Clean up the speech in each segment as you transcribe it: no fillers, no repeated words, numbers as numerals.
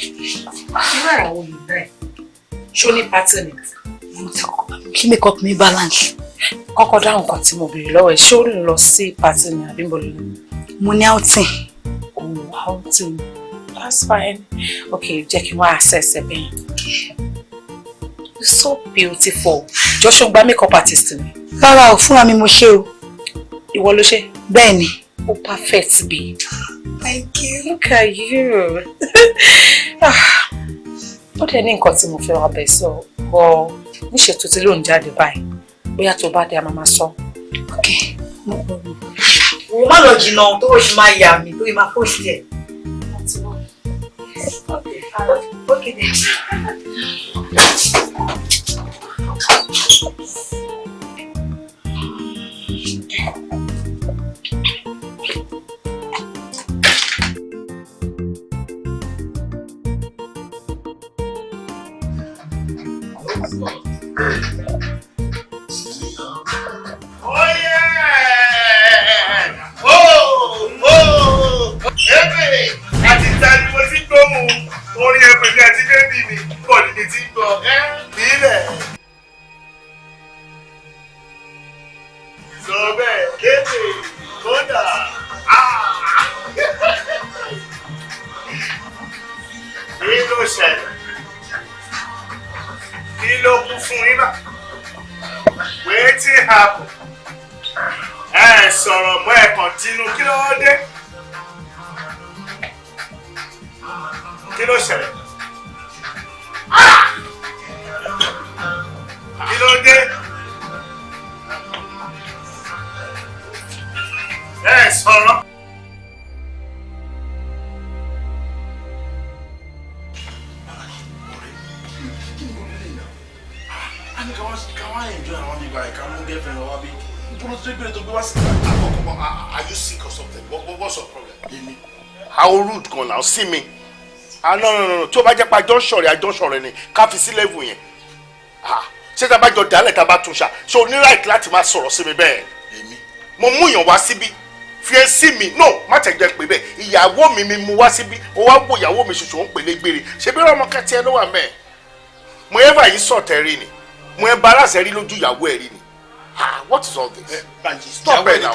Irú ara wo ni bẹ́ẹ̀? Ṣó ní pattern? Kí make up mi balance. Kọ́kọ́ dáhùn kan tí mo béèrè lọ́wọ́ ẹ̀, ṣé ó lọ sí pattern àbí mo lè lọ? Mo ní outing. Oh, outing. That's fine. Okay, jẹ́ kí n wá access ẹ bẹ́ẹ̀. You're so beautiful. Joshua gba makeup artist ni. Rárá o, fúnra mi mo ṣe o. Ìwọ ló ṣe? Bẹ́ẹ̀ ni. Oh, perfect, babe. Thank you. Look at you. Ó dẹ̀ ní nǹkan tí mo fẹ́ wá bẹ̀ sọ. Bọ́ níṣẹ́ tó ti ló ń jáde báyìí. Bóyá tó bá dé a máa sọ. Okay. Mo má lọ jìnnà tó o ṣe máa yà mí tó o máa post ẹ̀. Okay. Okay then. See me. No. Tó bá jẹ́ pa àjọṣọ̀rẹ́ ni ká fi sí level yẹn. Ṣé tá bá jọ dálẹ̀ tá bá tún ṣá. Ṣé o ní right láti máa sọ̀rọ̀ sí mi bẹ́ẹ̀? Èmi. Mo mú yàn wá síbí. Fi ẹ́ sí mi. No, má tẹ̀ jẹ́ pé bẹ́ẹ̀. Ìyàwó mi mú wá síbí. O wá wo ìyàwó mi ṣoṣo ń pèlè gbére. Ṣé bí ọmọ kẹ́tì ẹ ló wà mẹ́ẹ̀? Mo ever yìí sọ̀tẹ̀ rí ni. Mo embarrass ẹ rí lójú ìyàwó ẹ rí ni. What is all this? Stop it now.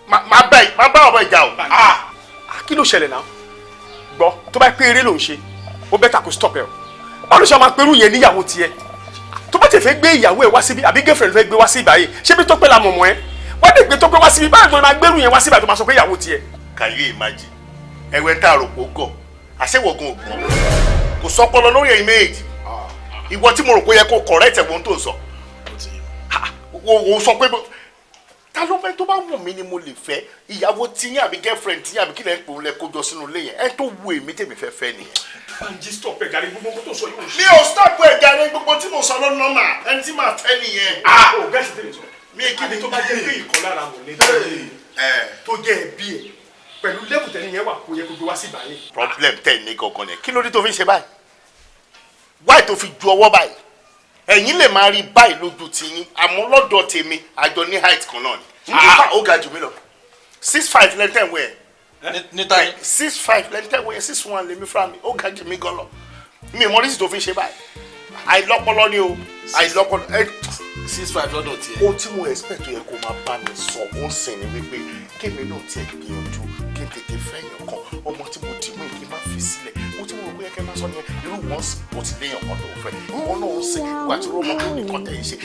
Má bá ọmọ ìjà o. Kí ló ṣẹlẹ̀ náà? Gbọ́ tó bá pé eré ló ń ṣe ó bẹ́tà kó stop ẹ̀ o báwo ló ṣe máa perú yẹn níyàwó tiẹ̀ tó bá tẹ̀ fẹ́ gbé ìyàwó ẹ̀ wá síbí àbí girlfriend fẹ́ gbé wá sí ìbáyé ṣé bí tó pẹ́ la mọ̀mọ́ ẹ wọ́n dẹ̀ gbé tó pé wá síbí báyìí tó máa gbérù yẹn wá síbí àti tó máa sọ pé ìyàwó tiẹ̀. Can you imagine ẹwẹ́ tá a rò pé ó gọ̀ àṣewọ̀gùn ògùn kò sọpọlọ lórí ẹ̀yìn méjì ìwọ tí mo rò pé yẹ kó correct ẹ̀wọ̀n tó sọ o sọ pé ta ló fẹ́ tó bá wù mí ni mo lè fẹ́ ìyàwó tíyín àbí girlfriend tíyín àbí kí lẹ́ ń pò ń lẹ kójọ sínú ilé yẹn ẹ tó wù èmi tèmi fẹ́ fẹ́ nìyẹn. Banji stop ẹ̀ gàrí gbogbo nǹkan tó sọ yìí. mi ò stop ẹ̀ gàrí gbogbo tí mo sọ lọ nọ́mà ẹni tí màá fẹ́ nìyẹn. o gẹ́sì tèmi sọ mi kí ni tó bá jẹ́ pé ìkọ́ lára mọ̀ ní tó jẹ́ ẹbí ẹ̀ pẹ̀lú lẹ́bù tẹ̀lé yẹn wà kó yẹ kó gbé wá sí ìbáyé. problem tẹ̀ ní gangan yẹn kí ló dé tó fi ń ṣe báyìí wáì tó fi ju ọwọ́ báyìí ẹ̀yin lè máa rí báyìí lójú tiyín àmọ́ lọ́dọ̀ tèmi àjọ ní height kan náà ni ó ga jù mí lọ 6'5" lẹ́ntẹ̀ wẹ̀ ní táyì 6'5" lẹ́ntẹ̀ wẹ̀ 6'1" lèmi fúnra mi ó ga jù mí gan lọ mi mọ oríṣi tó fi ṣe báyìí àìlọ́pọlọ ni o àìlọ́pọlọ 6'5" lọ́dọ̀ tiẹ̀. ohun tí mo expect yẹ kó máa bá mi sọ ó ń sìn ní wípé kémi náà tiẹ̀ gbìyànjú kí n tètè fẹ́yàn kan ọmọ tí mo dì mú kí n má fi sílẹ̀ mo tí mo rò pé yẹ kẹ́ máa sọ yẹn irú wọn mo ti léyàn kan tó fẹ́ ìwọ náà ń sìn ìwà tí ó mọ kí nìkan tẹ̀ yìí ṣe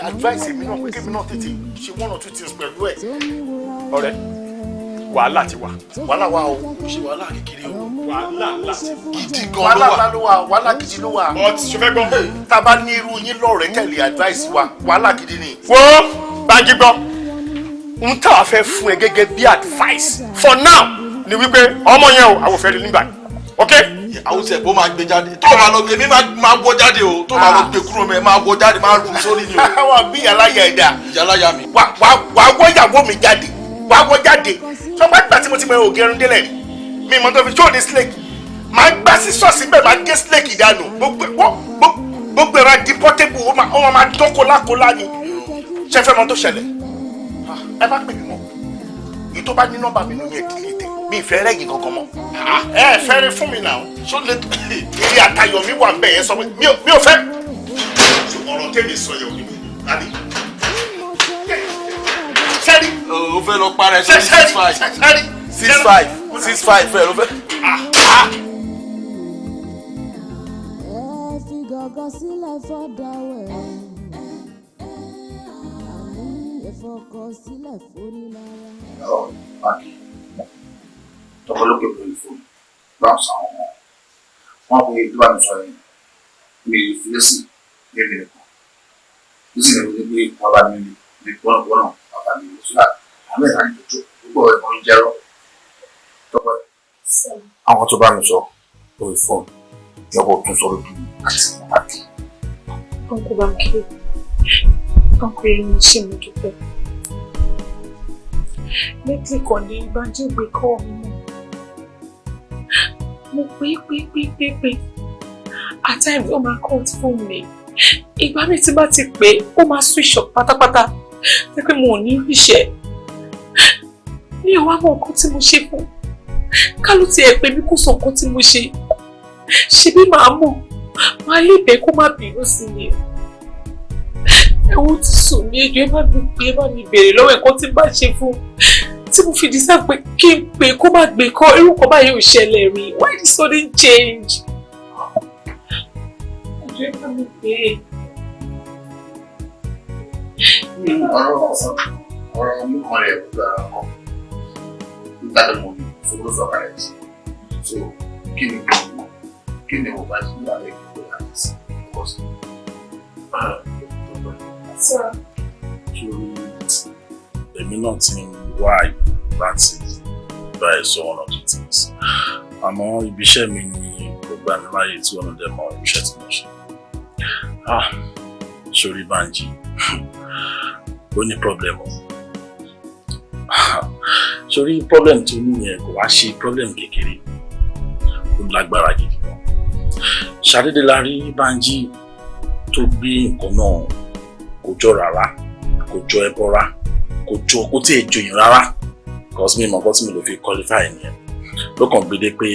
advice mi náà pé kémi náà tètè ṣe 1 or 2 things pẹ̀lú ẹ̀. ọ̀rẹ́ wàhálà ti wà. wàhálà wà o. kò ṣe wàhálà kékeré o. wàhálà ńlá gidi gan ló wà. wàhálà gidi ló wà. ọ ti ṣọfẹ́ gbọ́. tá a bá ní irú yín lọ́rẹ̀ẹ́ tẹ̀lé advice wa wàhálà gidi ni. wo Banji gbọ́ n tá a fẹ́ fún ẹ gẹ́gẹ́ bí advice for now ni wípé ọmọ yẹn o àwọn fẹ́ rí nígbà ok. àwọn tiẹ̀ bó máa gbé jáde tó máa lọ gbé mi máa wọ jáde o tó máa lọ gbé kúrò mẹ́ máa wọ jáde máa rù sórí ni o. àwọn bí yàláyà ẹ̀dá. yàláyà mi. wà wọ ìyàwó mi jáde wà wọ jáde sọgbà gbà tí mo ti mọ ògẹrun délẹ̀ mi mọ tó fi ṣó ní slake máa gbá sí ṣọ́ọ̀ṣì bẹ́ẹ̀ máa gé slake ìdánù gbogbo ẹ̀rọ di portable ó máa dán kólákólá ni ṣe fẹ́ mọ tó ṣẹlẹ̀ ẹ má pè mí mọ́ èyí tó bá ní nọ́mbà mi nìyẹn delete mi ìfẹ́ rẹ́gì kankan mọ́. ẹ fẹ́ rí fún mi náà ṣó lè eré àtayọ̀ mi wà bẹ́ẹ̀ yẹn sọ pé mi ò fẹ́. ọ̀rọ̀ tèmi sọ yẹn ò ní láti. sẹ́ni. o fẹ́ lọ para ẹ̀ sí 6'5" fẹ́ ló fẹ́. ẹ fi gọ́gọ́ sílẹ̀ fọ́dáwẹ̀ àní ìfọkọ̀ sílẹ̀ fónílára. tọkọlókè pẹ̀lú fóònù bounce àwọn ọmọ wọn kò yẹ tó bá mi sọ yẹn mi ì fi lẹ́sìn lẹ́bi nìkan lẹ́sìn lẹ́bi ní pé wọn bá mi ní gbọ́nàgbọ́nà wọn bá mi ní sùlá àmì ìlànà ìtọ́jú gbogbo ẹ̀kọ́ ń jẹ́rọ tọpẹ́ àwọn tó bá mi sọ lórí fóònù yọkọ̀ tún sọ lójú àti àti. Uncle Banky, Uncle Yemi ṣe mo dúpẹ́. Lately kan ní Banji gbé kọ́ mi mọ́. Mo pé. At times ó máa cut fún mi. Ìgbà mi tí bá ti pè ó máa switch off pátápátá. Ṣé pé mo ò ní ríṣẹ́? Mi ò wá mọ nǹkan tí mo ṣe fún. Ká ló tiẹ̀ pé mi kò sọ nǹkan tí mo ṣe. Ṣebí màá mọ̀. Màá lè bẹ̀ kó má bínú sí mi. Ẹ̀wọ̀n ti sùn mí ẹjọ́ ẹ bá mi bèrè lọ́wọ́ ẹ̀kọ́ tí bá ṣe fún tí mo fi decide pé kí n pè kó má gbé kọ́ irú kan báyìí ò ṣẹlẹ̀ rí. Why the sudden change? Ẹjọ́ ẹ bá mi bèrè. ọ̀rọ̀ mú kan rẹ̀ kúrò ara kan nígbà tó mọ̀ ní ṣòro sọ̀kalẹ̀ sí so kí ni o bá ṣe nígbà rẹ̀ kí o bá ṣe sí ọ̀sán. Èmi náà ti ń wá láti bá ẹ sọ one of the things. Àmọ́ ibi iṣẹ́ mi ni kò gbà mí láyè tí wọ́n dẹ̀ mọ iṣẹ́ tí mo ṣe. Sórí Banji, ó ní problem o. Sórí problem tó ní yẹn kò wá ṣe problem kékeré. Ó lágbára gidi gan. Ṣàdédé la rí Banji tó gbé nǹkan náà kò jọ rárá, kò jọ ẹbọra, kò jọ kó tí ì jọyìn rárá. Because mi mọ̀ nǹkan tí mo lè fi qualify nìyẹn. Lọ́kàn gbé dé pé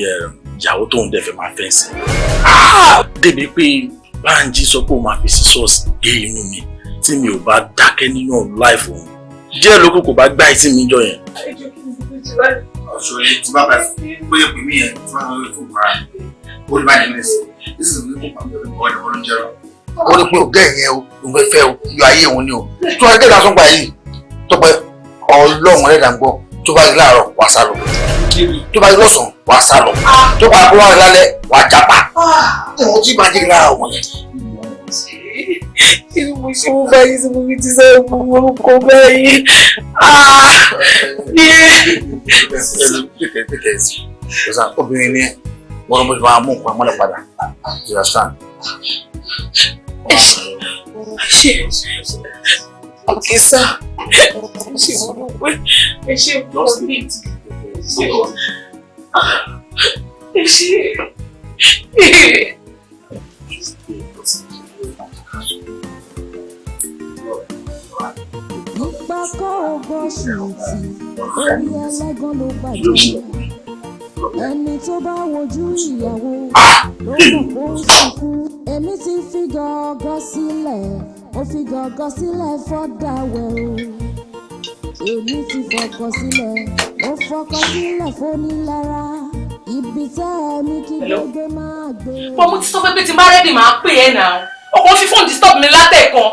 ìyàwó tóun dẹ̀ fẹ́ máa fẹ́ sí. Débi pé Banji sọ pé òun máa fi scissors gé inú mi tí mi ò bá dákẹ́ nínú life òun. Díẹ̀ lókù kò bá gbá ìtì mi jọ yẹn. Ọ̀ṣọ́ tí bá bá bóyá pè mí yẹn tí wọ́n lórí fún para ó lè bá yẹn mẹ́sì this is the ọ̀dọ̀ ọ̀dọ̀ jẹ́rọ. Ó ní pé ọ̀gá ẹ̀yẹn o ló fẹ́ fẹ́ o yọ ayé òun ni o. Tí wọ́n dé ìdásùn pa yìí tọpẹ Ọlọ́run ẹ̀dá ń gbọ́ tó bá rí láàárọ̀ wà sá lọ. Tó bá rí lọ́sàn-án wà sá lọ. Tó bá kó wá rí lálẹ́ wà jápa. Ìwọ̀n tí Banji rí lára òun yẹn. Irú mo ṣe mú báyìí tí mo fi ti sọ orúkọ báyìí. Obìnrin ni wọ́n mú ìbára mú nǹkan mọ́lẹ̀ padà. You understand? Ṣé okay sir. Ṣé mo mọ̀ pé ẹ ṣe pọ̀ ní ẹ ṣe. Nípa kọ́ ọgbọ́n ṣùtì, orí ẹlẹ́gàn ló bàjẹ́. Ẹni tó bá wojú ìyàwó ló mọ̀ kó ń sunkún. Èmi ti fi gọ́gọ́ sílẹ̀, ó fi gọ́gọ́ sílẹ̀ fọ́dáwẹ̀ o. Èmi ti fọkọ̀ sílẹ̀, ó fọkọ̀ sílẹ̀ fónílára. Ibi tẹ́ ẹni kí gbogbo máa gbé. Mo ti sọ pé tí n bá rẹ́dì máa pè é náà. Ọkọ̀ fi fóònù disturb mi látẹ̀kan.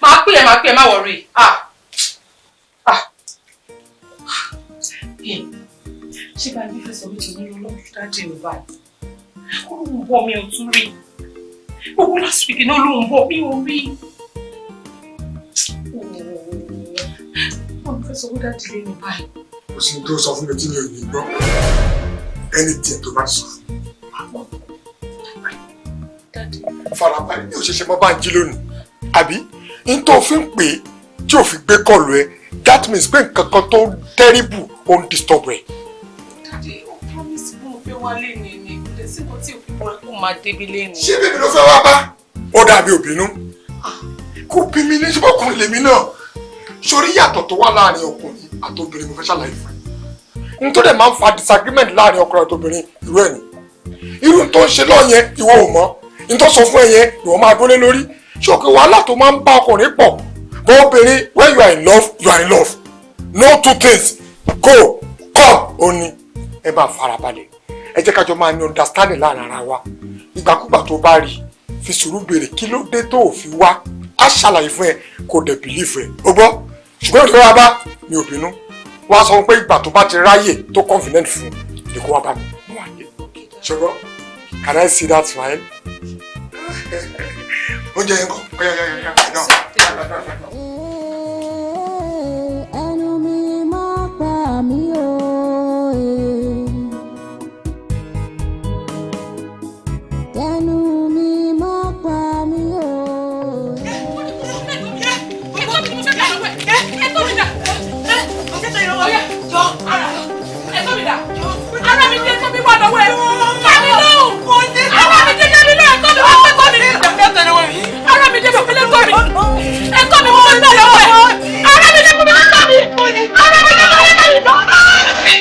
Máa pè é, má worry. Ṣé Banji fẹ́ sọ wípé ní olóòtú dájú ò báyìí? Ó lóun bọ̀ mi ò tún rí. Owó last week ní olóun bọ̀ mi ò rí. Wọ́n fẹ́ sọ wípé dájú lé ní báyìí. Kò sí tó sọ fún mi tí mi ò ní gbọ́. Ẹni tí tó bá sọ fún mi. Farabalẹ̀ ní òṣèṣe mọ́ Banji lónìí. Àbí n tó fi ń pè é tí ò fi gbé kọlù ẹ that means pé nǹkan kan tó terrible ó ń disturb ẹ. Daddy, ó promise fún mi pé wá lé ní ní ìpínlẹ̀ sí kò tí ò fi bọ́ kó máa débi lé ní. Ṣé bèbí ló fẹ́ wá bá? Ó dàbí òbínú. Kò bí mi ní ṣùgbọ́n ọkùnrin lèmi náà. Sórí yàtọ̀ tó wà láàrin ọkùnrin àti obìnrin mo fẹ́ ṣàlàyé fún ẹ. n tó dẹ̀ máa ń fa disagreement láàrin ọkùnrin àti obìnrin irú ẹ̀ ni irú tó ń ṣe lọ́ọ̀ yẹn ìwọ ò mọ̀ n tó sọ fún ẹ yẹn ìwọ máa dólé lórí ṣòkè wàhálà tó máa ń bá ọkùnrin pọ̀ bó obìnrin when you are in love you are in love no two things go come òní ẹ bá farabalẹ̀ ẹ jẹ́ kájọ máa ní understanding láàrin ara wa ìgbàkúgbà tó bá rí fi sùúrù béèrè kí ló dé tó fi wá á ṣàlàyé fún ẹ kó dẹ̀ bìlífù ẹ ó gbọ́ ṣùgbọ́n ìdílé wa bá mi ò bínú wọ́n á sọ pé ìgbà tó bá ti ráyè tó confident fún ni kó wá bá mi wà ní ṣùgbọ́n can I see that smile? oúnjẹ yẹn kọ́ ọ̀yà náà. ẹnu mi máa pa mí o. ẹnu mi máa pa mí o. Ara mi dé tó mi wà lọ́wọ́ ẹ̀. Fámi lóhùn. Ara mi dé débi náà ẹ̀kọ́ mi wá pẹ́kọ́ mi. Ara mi dé tó mi lẹ́kọ́ mi. Ẹ̀kọ́ mi wọ́n gbà lọ́wọ́ ẹ̀. Ara mi dé tó mi lẹ́kọ́ mi. Ara mi dé tó mi lẹ́kọ́ mi.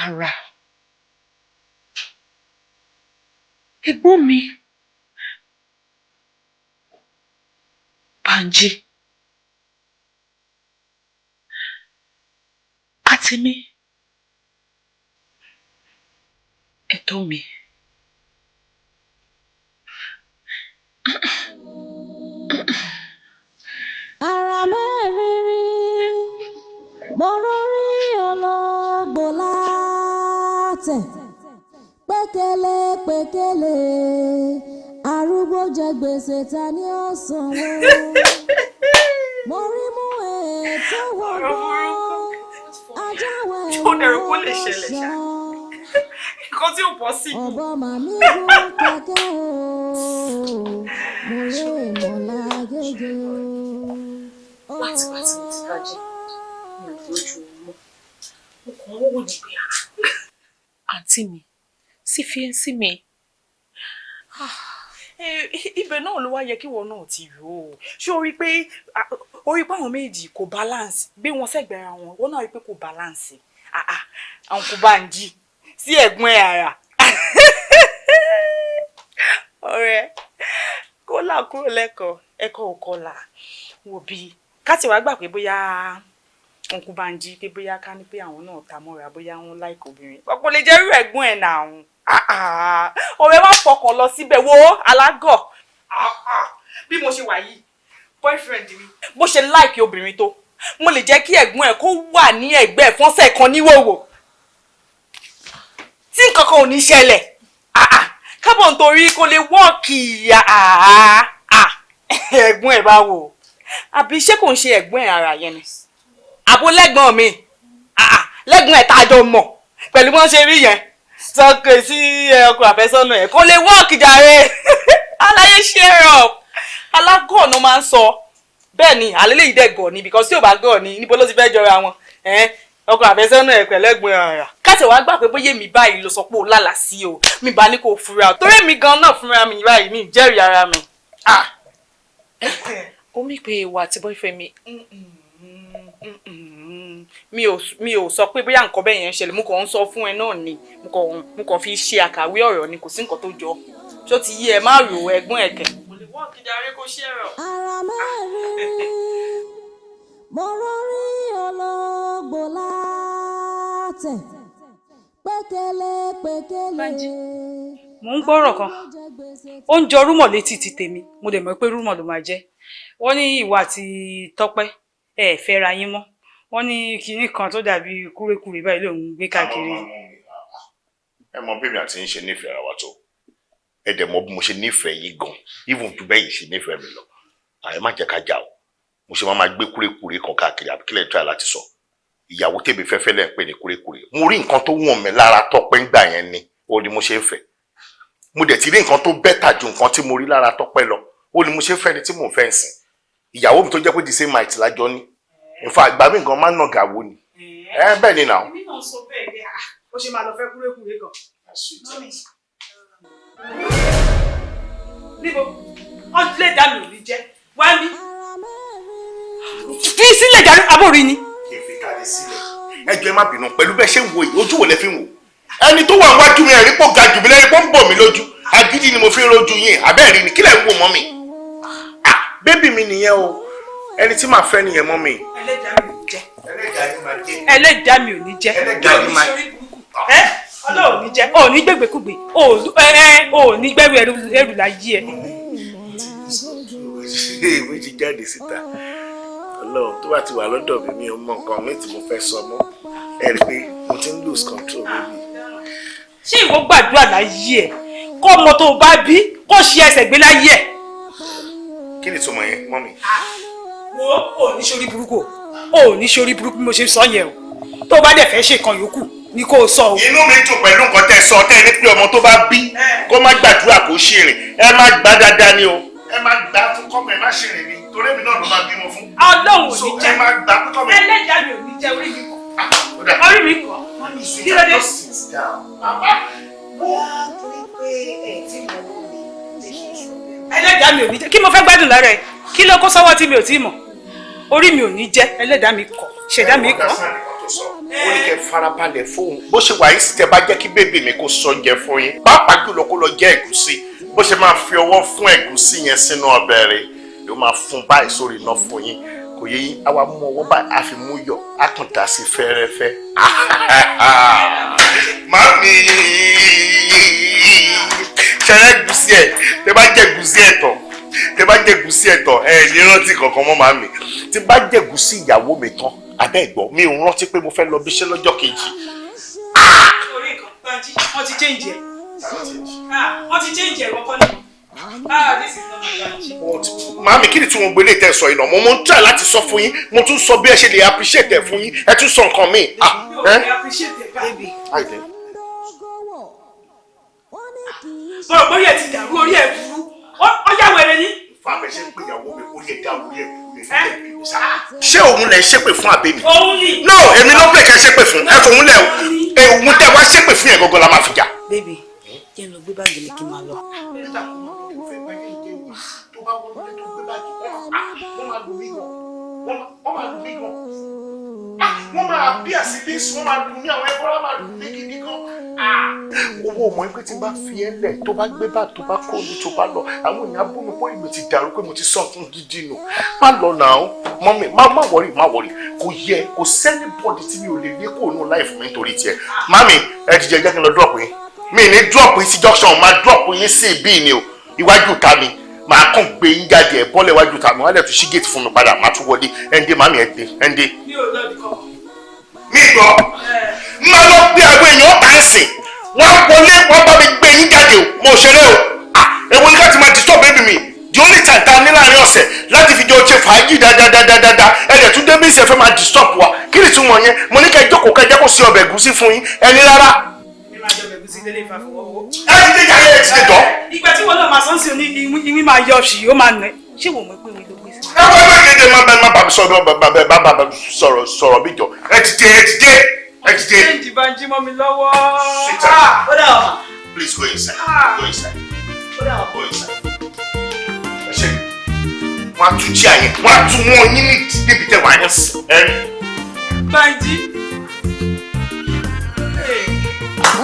Ara. Ẹ̀gbọ́n mi. Banji. Àti mi. Ẹ̀tọ́ mi. ara mẹ́rìírí mo rórí ọlọ́gbò látẹ̀ pékélé pékélé arúgbó jẹ gbèsè ta ni ó sanwó mo rí mú ètò wọgbọ́n ajáwé ìwọ̀n lọ́sàn-án Nǹkan tí ò bọ́ sí. ọ̀bọ màmí gún kẹ̀kẹ́ o mo lè mọ̀lá gègé o. Láti bá ti ti dájú, mi ò lójú ọmọ. Mo kàn ń wò ní pé àǹtí mi sí fíẹ́nsì mi. Ibẹ̀ náà ló wá yẹ kí wọn náà ti rò ó. Ṣé o rí pé àwọn méjì kò balance bí wọ́n sẹ́gbẹ̀rẹ̀ wọn wọ́n náà rí pé kò balance. Àwọn kò bá ń jí sí ẹ̀gbọ́n ẹ̀ ara. Ọ̀rẹ́ kó là kúrò lẹ́kọ̀ọ́ ẹ̀kọ́ ò kọlà wò bí ká ti wá gbà pé bóyá òǹkú bá ń jí pé bóyá ká ní pé àwọn náà ta mọ́ra bóyá wọ́n láìkò obìnrin kò lè jẹ́ irú ẹ̀gbọ́n ẹ̀ náà ọ̀hún. Ọ̀rẹ́ má fọkàn lọ síbẹ̀ wo alágọ̀. Bí mo ṣe wà yìí boyfriend mi bó ṣe láìkì obìnrin tó mo lè jẹ́ kí ẹ̀gbọ́n ẹ̀ kó wà ní ẹ̀gbẹ́ fọ́nsẹ̀ kan níwòwò tí nǹkan kan ò ní ṣẹlẹ̀ kábọ̀ nítorí kó lè wọ́ọ̀kì ẹ̀gbọ́n ẹ̀ bá wò àbí ṣé kò ń ṣe ẹ̀gbọ́n ẹ̀ ara yẹn ni àbó lẹ́gbọ́n mi lẹ́gbọ́n ẹ̀ tá a jọ mọ̀ pẹ̀lú bọ́n ṣe rí yẹn sọkè sí ọkọ àfẹ́sọ́nà ẹ̀ kó lè wọ́ọ̀kì jàre aláyé share up alágọ̀ ọ̀nà máa ń sọ bẹ́ẹ̀ ni àlélẹ́ yìí dẹ̀ gọ̀ ni because tí ò bá gọ̀ ni níbo ló ti fẹ́ jọra wọn ọkọ àfẹ́sọ́nà ẹ̀ pẹ̀lẹ́gbọ́n ara káṣẹ̀ wá gbà pé bóyá mi báyìí ló sọ pé ó lálà sí o mi bá ní kó fura torí mi gan náà fúnra mi báyìí mi jẹ́rìí ara mi. Ó mí pé ìwà àti boyfriend mi mi ò sọ pé bóyá nǹkan bẹ́ẹ̀ yẹn ṣẹlẹ̀ mo kàn ń sọ fún ẹ náà ni mo kàn fi ṣe àkàwé ọ̀rọ̀ ni kò sí nǹkan tó jọ ṣó ti yí ẹ má rò ẹ̀gbọ́n ẹ̀kẹ́. mo lè wọ́n kí darí kó ṣe ẹ̀rọ. ara mẹ́rin mo rórí ọlọ́gbò látẹ̀ pékélé pékélé. mo ń gbọ́rọ̀ kan ó ń jọ rúmọ̀ létí ti tèmi mo dẹ̀ mọ̀ pé rúmọ̀ ló máa jẹ́ wọ́n ní ìwà àti Tọ́pẹ́ ẹ fẹ́ra yín mọ́ wọ́n ní kinní kan tó dàbí kúrékùrè báyìí lòun gbé káàkiri. ẹ mọ bí mi àti yín ṣe nífẹ̀ẹ́ ara wa tó ẹ dẹ̀ mọ bí mo ṣe nífẹ̀ẹ́ yín gan even ju bẹ́yìn ṣe nífẹ̀ẹ́ mi lọ àyè má jẹ́ ká jà o mo ṣe máa gbé kúrékùrè kan káàkiri àbí kílẹ̀ tó yà láti sọ ìyàwó tèmi fẹ́fẹ́ lẹ́ ń pè ní kúrékùrè mo rí nǹkan tó wọ̀n mí lára Tọ́pẹ́ ńgbà yẹn ni ó ní mo ṣe ń fẹ́ mo dẹ̀ ti rí nǹkan tó bẹ́tà ju nǹkan tí mo rí lára Tọ́pẹ́ lọ ó ní mo ṣe ń fẹ́ ni tí mò ń fẹ́ ń sìn ìyàwó mi tó jẹ́ pé the same height lájọ ní ìfà àgbà mi nǹkan máa ń nà gàwó ni bẹ́ẹ̀ ni náà. èmi náà sọ bẹ́ẹ̀ bí ó ṣe máa lọ fẹ́ kúrékùrè kan. níbo ọdúnlé dá mi ò ní jẹ́ wá ní. fi sílẹ̀ jáde abórí ni. kí n fi kárí sílẹ̀ ẹjọ́ ẹ má bínú pẹ̀lú bẹ́ẹ̀ ṣe ń wo yìí ojú wo lẹ fi ń wò ẹni tó wà wájú mi ẹ̀rí pọ̀ ga jù mí lẹ́yìn pọ̀ ń bọ̀ mí lójú agídí ni mo fi ń rojú yín àbẹ́ẹ̀rí ni kí lẹ̀ ń wò mọ́ mi. bébì mi nìyẹn o ẹni tí màá fẹ́ nìyẹn mọ́ mi. ẹlẹ́dàá mi ò ní jẹ́. ẹlẹ́dàá mi máa ọlọ́run ní jẹ́ ò ní gbẹ̀gbẹ̀kúgbè ò ní gbẹ̀rù ẹrù láyé ẹ. èmi ti jáde síta ọlọ́run tó bá ti wà lọ́dọ̀ mi mi ò mọ nǹkan mi tí mo fẹ́ sọ mọ́ ẹ rí i pé mo ti ń lose control baby. ṣé ìwọ gbàdúrà láyé ẹ kó ọmọ tó o bá bí kó ṣe ẹsẹ̀ gbé láyé ẹ. kí ni ìtumọ̀ yẹn mọ́ mi. wo ò ní sórí burúkú ò ní sórí burúkú bí mo ṣe sọ yẹn o tó o bá dẹ̀ fẹ́ ṣe nǹkan yòókù ni kò sọ o. inú mi dùn pẹ̀lú nǹkan tẹ́ sọ tẹ́ ní pé ọmọ tó bá bí kó má gbàdúrà kó ṣìrìn ẹ má gbà dáadáa ni o ẹ má gbà fún kọ́mọ ẹ má ṣìrìn ni torí èmi náà ló máa bímọ fún. ọlọ́run ò ní jẹ́ ẹ má gbà fún kọ́mọ. ẹlẹ́dàá mi ò ní jẹ́ orí mi kọ́ orí mi kọ́ kí ló dé. ẹlẹ́dàá mi ò ní jẹ́ kí mo fẹ́ gbádùn lára ẹ kí ló kó sọ́wọ́ tí mi ò tí mọ̀ orí mi ò ní jẹ́ ẹlẹ́dàá mi kọ́ ṣẹ̀dá mi kọ́. ó ní kẹ́ farabalẹ̀ fóun bó ṣe wà yìí sì tẹ́ bá jẹ́ kí bébì mi kó sọ oúnjẹ fún yín pàápàá jùlọ kó lọ jẹ ẹ̀gúsí bó ṣe máa fi ọwọ́ fún ẹ̀gúsí yẹn sínú ọbẹ̀ rẹ̀ ló máa fún báyìí sórí iná fún yín kò yẹ yín àwa mú ọwọ́ báyìí a fi mú yọ a kàn dá sí fẹ́rẹ́fẹ́. màmí ṣẹlẹ̀ ẹ̀gúsí ẹ̀ tẹ́ bá jẹ ẹ̀gúsí ẹ̀ tán tẹ́ bá jẹ ẹ̀gúsí ẹ̀ tán ẹ̀ ní rántí kankan mọ́ màmí tí bá jẹ ẹ̀gúsí ìyàwó mi tán abẹ́ ẹ̀gbọ́ mi ò rántí pé mo fẹ́ lọ bí iṣẹ́ lọ́jọ́ kejì. orí kan Banji wọ́n ti change ẹ̀ wọ́n ti change ẹ̀ kọ́kọ́ ní. This is not my Banji. Màámi kí ni tí mo gbélé tẹ́ sọ iná mo ń try láti sọ fún yín mo tún sọ bí ẹ ṣe lè appreciate ẹ fún yín ẹ tún sọ nǹkan míì. bọ́ọ̀ bóyá ti dàrú orí ẹ̀ burú ó yà wẹ̀rẹ̀ ní. fàbẹ̀ ṣe ń pè ìyàwó mi orí ẹ̀ dàrú orí ẹ̀ burú ṣé òun lẹ ṣépè fún àbẹ̀mí. no èmi ló pè ká ṣépè fún ẹ fòun lẹ òun tẹ wá ṣépè fún yẹn gọgọ la máa fi jà. bébì kí n lọ gbé báàgì mi kí n máa lọ. tó bá wọlé tó gbé báàgì wọ́n máa lù mí gan wọ́n máa lù mí gan wọ́n máa bí àsìbíìsì wọ́n máa lù mí àwọn ẹ̀kọ́ máa lù mí gidi gan. owó ọmọ ẹgbẹ́ tí n bá fi ẹ́ lẹ̀ tó bá gbé bá tó bá kó ní tó bá lọ àwọn èèyàn bú mi pé ìgbè ti dàrú pé mo ti sọ fún gidi nù má lọ nà ó mọ́mí má wọrí kò yẹ kò sẹ́ni bọ́ọ̀dì tí mi ò lè lé kó nù láì fún mi nítorí tiẹ̀ mami ẹ ti jẹ́ kí n lọ drop yín mi ní drop yín sí junction máa drop yín sí ibi ni o iwájú ta mi máa kàn gbé yín jáde ẹ bọ́lẹ̀ iwájú ta mi wọ́n á lè tún ṣí gate fún mi padà máa tún wọlé ẹ̀ǹdé mami ẹ̀ǹdé. mi gbọ́ máa lọ gbé àwọn èèyàn ọ̀tá ẹ̀sìn wọ́n wọlé wọ́n bá mi gbé yín jáde o mo ṣeré o èwo ni ká ti máa disturb baby mi the only time ta ní láàrin ọ̀sẹ̀ láti fi jọ ṣe fàájì dáadáa ẹ̀jẹ̀ tún débi ìṣẹ̀fẹ́ máa disturb wa kí ni túmọ̀ yẹn mo ní ká jókòó ká jẹ́ kó sí ọbẹ̀ ẹ̀gúsí fún yín ẹni rárá. ẹ ti dé jàre ẹ ti dé jọ. ìgbà tí wọn náà máa sọ́n sí oní ìwín máa yọ ọ̀ṣì ó máa nà ṣé wò mọ̀ pé wọ́n ló gbé sí. ẹ wọ́n bá kéde má bá mi sọ̀rọ̀ bí jọ ẹ ti dé. ṣéǹjì bá ń jí mọ́ mi lọ́wọ́. ó dà wà. Please go inside. Go inside. ó dà wà. Go inside. ẹ ṣe wọ́n á tún jí àyẹ̀ wọ́n á tún wọ́n yín níbi tẹ̀ wọ́n á yẹn sí. Banji.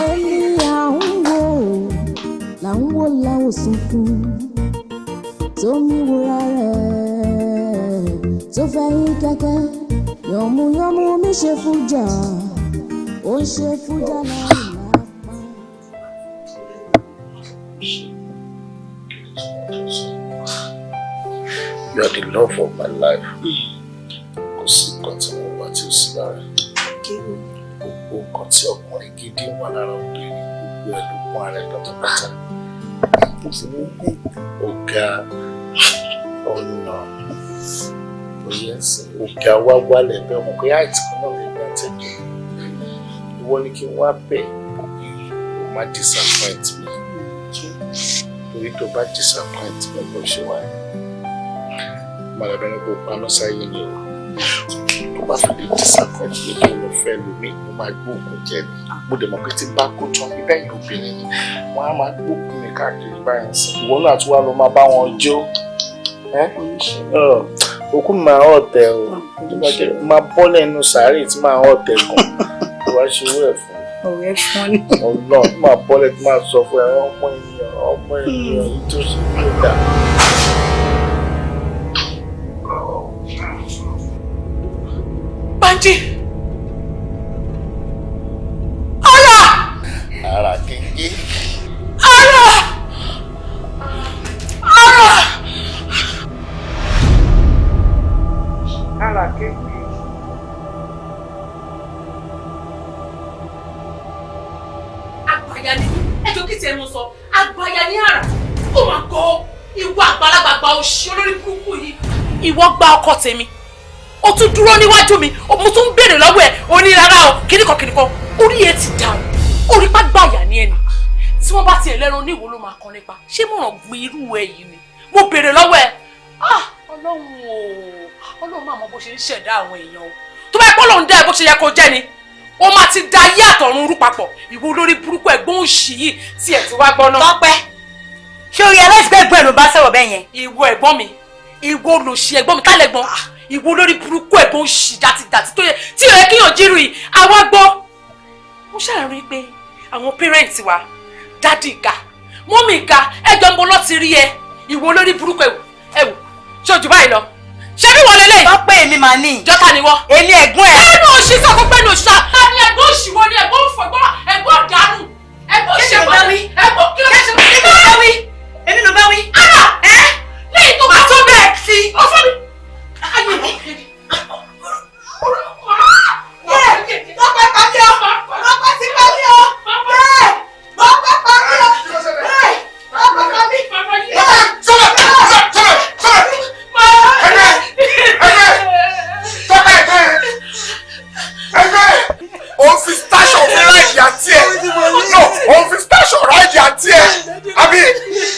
ẹni à ń wò là ń wò láwò sunkún tó mi wúra rẹ̀ tó fẹ́ yín kẹ́kẹ́ yànmùyánmú mi ṣe fújà ó ń ṣe fújà láì lápá. You are the love of my life. Kò sí nǹkan tí mo wá tí ó sí lára. Gbogbo nǹkan tí ọkùnrin gidi wà lára obìnrin gbogbo ẹ̀ ló kún ara ẹ̀ pátápátá. Ọ̀gá ọ̀nà òye ẹ̀sìn ọ̀gá wá wálẹ̀ bẹ́ẹ̀ ọmọ pé àìtí kan náà lè gbà tẹ̀lé. Ìwọ ni kí n wá bẹ̀ òbí o má disappoint mi. Torí tó bá disappoint mi bó ṣe wáyé. Màdàbẹ́ni kò paná sáyé ni o. Tó bá fi lè disappoint mi kí mo fẹ́ lómi mo máa gbóògùn jẹ mi mo dẹ̀ mọ̀ pé tí bá kó tán bí bẹ́ẹ̀ obìnrin ni wọ́n á máa gbóògùn mi káàkiri báyìí sí ìwọ náà tí wàá lọ máa bá wọn jó òkú mi máa ọ̀tẹ̀ o tó bá jẹ́ máa bọ́ lẹ́nu sàárè tí máa ọ̀tẹ̀ kan tó wá ṣe owó ẹ̀ fún mi. ọ̀rẹ́ fún ni. ọlọ́run tí máa bọ́ lẹ́nu tí máa sọ fún ẹ ọmọ ènìyàn yìí tó ṣe bí ó dà. Banji! Ara! Ara kéńké. Ara! Ara! Ara kéńké. Àgbàyà ni ẹjọ́ kí tiẹ̀ mọ sọ àgbàyà ní ara ó máa kọ ìwà àgbàlagbà òṣì olórí burúkú yìí. Ìwọ gba ọkọ tèmi o tún dúró níwájú mi mo tún ń béèrè lọ́wọ́ ẹ̀ o ní rárá o kíníkan orí ẹ ti dàrú orí pa gbàyà ní ẹni tí wọ́n bá tiẹ̀ lẹ́nu oníwo ló máa kan nípa ṣé mo ràn gbin irú ẹ yìí ni mo béèrè lọ́wọ́ ẹ̀ ọlọ́run máa mọ bó ṣe ń ṣẹ̀dá àwọn èèyàn o tó bá pọ́ lòun dá ẹ bó ṣe yẹ kó jẹ́ ni o máa ti da ayé àtọ̀run rú papọ̀ ìwọ olórí burúkú ẹ̀gbọ́n òṣì yìí tí ẹ̀ ti wá gbọ́ náà. Tọ́pẹ́ ṣé orí ẹlẹ́sìgbẹ́gbẹ́ ló bá sọ̀rọ̀ bẹ́ẹ̀ yẹn. ìwọ ẹ̀gbọ́n mi ìwọ olòṣì ẹ̀gbọ́n mi tálẹ̀gbọ́n ìwọ olórí burúkú ẹ̀gbọ́n òṣì dàtìdàtì tó yẹ tí ò yẹ kíyàn jírù yìí àwa gbọ́. mo ṣàrí pé àwọn pẹ́rẹ́ǹtì wa dádì ga mọ́mì ga ẹjọ́ ń bọ́ lọ́ ti rí ẹ ìwọ olórí burúkú ẹ̀wù ṣojú báyìí lọ ṣé bí wọlé lẹ́yìn. Tọ́pẹ́ èmi màá ní. Jọ́ta ni wọ́. Èmi ẹ̀gbọ́n ẹ̀. Ẹnu òṣì sọ fún pẹ́ẹ́nu òṣì. Ta ni ẹ̀gbọ́n òṣì wọ ni ẹ̀gbọ́n òfò ẹ̀gbọ́n dànù. Ẹ̀gbọ́n ṣe wà ní. Ẹ̀gbọ́n kí ló ṣe wà ní. Èmi ló bá wí. Èmi ló bá wí. Ara ẹ̀ lẹ́yìn tó bá tó bẹ́ẹ̀ sí. Ó fọ́ mi. Ayé mi. Tọ́pẹ́ pàdé ọ. Tọ́pẹ́ ti pàdé ọ. Tọ́pẹ́ pàdé ọ. Tọ́pẹ́ pàdé òun fi station fi ráìdì àti ẹ no òun fi station ráìdì àti ẹ àbí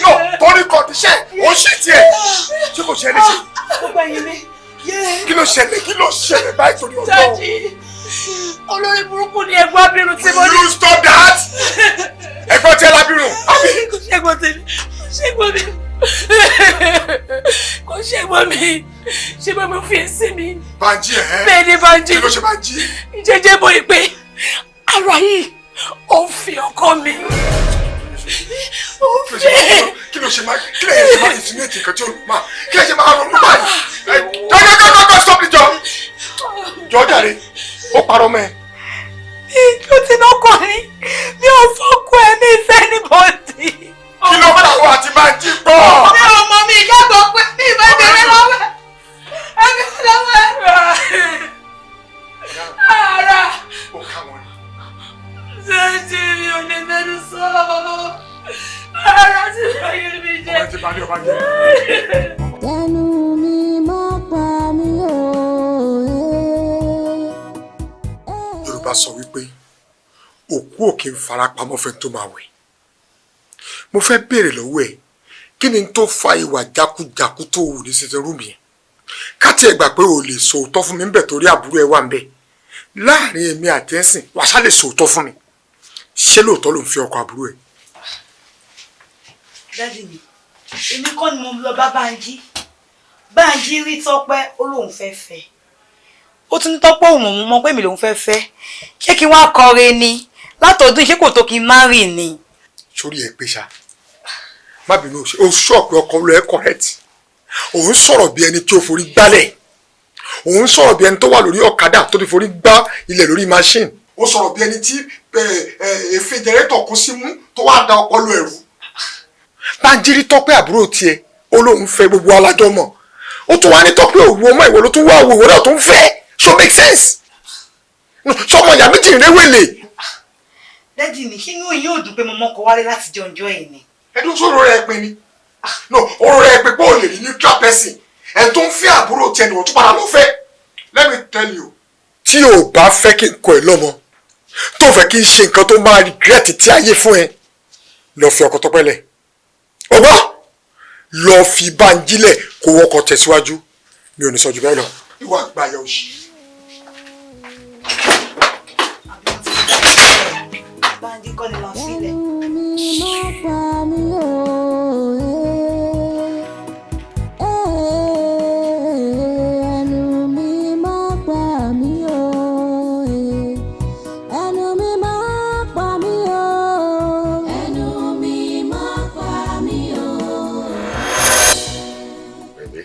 no torí kọ̀díṣẹ́ òun ṣì tiẹ̀ ṣé kò ṣe é léṣe kí ló ṣẹlẹ̀ báyìí torí ọjọ́ olórí burúkú ni ẹ̀gbọ́n Abiru tí mo ní. you stop that ẹ̀gbọ́n tí ẹ lábìrún àbí. kò ṣẹ́gbọ́n tèmi kò ṣẹ́gbọ́n mi ṣé bá mi fi ẹsẹ̀ mi. Banji ẹ̀ bẹ́ẹ̀ ni Banji kí ló ṣe Banji. jẹ́jẹ́ bóyá pé ara yìí ó ń fi ọkọ mi. ó ń fi. kí ló ṣe máa insinuate nǹkan tí ó máa kí ló ṣe máa ronú báyìí. dọ́dọ́dọ́dọ́ stop the job. jọ̀ọ́ jàre ó parọ́ mẹ́. ìjọ tí náà kọ́ ni mi ò fọ́kọ ẹ̀ ní ìfẹ́ ní bọ́ọ̀dì. kí ló padà wọ àti Banji gbọ́. mi ò mọ mi ìkẹ́kọ̀ọ́ pé mi ìfẹ́ bèrè lọ́wọ́ ẹ̀mí lọ́wọ́ ara ṣé tí mi ò lè mẹ́nu sọ ara tí mo yẹ mi jẹ. Tẹnu mi má pa mí o. Yorùbá sọ wípé òkú òkè ń fara pamọ́ fẹ́ tó máa wẹ̀. Mo fẹ́ béèrè lọ́wọ́ ẹ̀ kí ni tó fa ìwà jákujàku tó wù ní sitting room yẹn. Ká tiẹ̀ gbà pé o lè sòótọ́ fún mi ń bẹ̀ torí àbúrò ẹ wà ń bẹ̀. Láàrin èmi àti ẹ̀sìn wàá ṣá lè sòótọ́ fún mi. Ṣé lóòótọ́ ló ń fi ọkọ àbúrò ẹ̀? Dádì mi, èmi kọ́ ni mo lọ bá Bánjí rí Tọ́pẹ́ ó lóun fẹ́ fẹ́. Ó tún ní Tọ́pẹ́ òun mọ̀ pé mi lòun fẹ́ fẹ́. Ṣé kí wọ́n á kọrin ni? Látọ̀dún ṣé kò tó kí n má rìn ni? Sórí ẹ pé ṣá má bínú o ṣọ́ọ̀pù ọkọ lọ ẹ correct. Òun sọ̀rọ̀ bí ẹni tí ó forí gbálẹ̀. Òun sọ̀rọ̀ bí ẹni tó wà lórí ọ̀kadà tó ti forí gbá ilẹ̀ lórí machine. Ó sọ̀rọ̀ bí ẹni tí èéfín jẹrẹ́tọ̀ kún sí mú tó wá da ọpọlọ ẹ̀rù. Bánjí rí Tọ́pẹ́ àbúrò tiẹ̀ ó lóun fẹ́ gbogbo alájọ mọ̀. Ó tún wá ní Tọ́pẹ́ òwú ọmọ ìwọ ló tún wá òwú náà tó ń fẹ́. So make sense. Sọmọ ìyá méjì ń réwèlè. Dádì mi, ṣé inú yín ò dùn pé mo mọ́kọ wálé láti jọ ọjọ́ ẹ̀ ni? Ẹdún sọ̀rọ̀ rẹ̀ pin ni. No, ọ̀rọ̀ rẹ̀ pé o lè rí neutral person. Ẹni tó ń fẹ́ àbúrò tiẹ̀ ni wọ́n tún padà lọ fẹ́. Let me tell you. Tí o bá fẹ́ kí n kọ ẹ lọ́mọ, tó fẹ́ kí n ṣe nǹkan tó máa regret tí ayé fún ẹ, lọ fi ọkọ Tọ́pẹ́ lẹ̀. Ọgbọ́n lọ fi Bánjí lẹ̀ kó wọ́kọ̀ tẹ̀síwájú. Mi ò ní sọ jù bẹ́ẹ̀ lọ. Ìwà àgbáyà òṣì. kọ́ ni máa filẹ̀. ẹnu mi má pa mí o. Ẹnu mi má pa mí o. Ẹnu mi má pa mí o. Ẹnu mi má pa mí o. Bébé,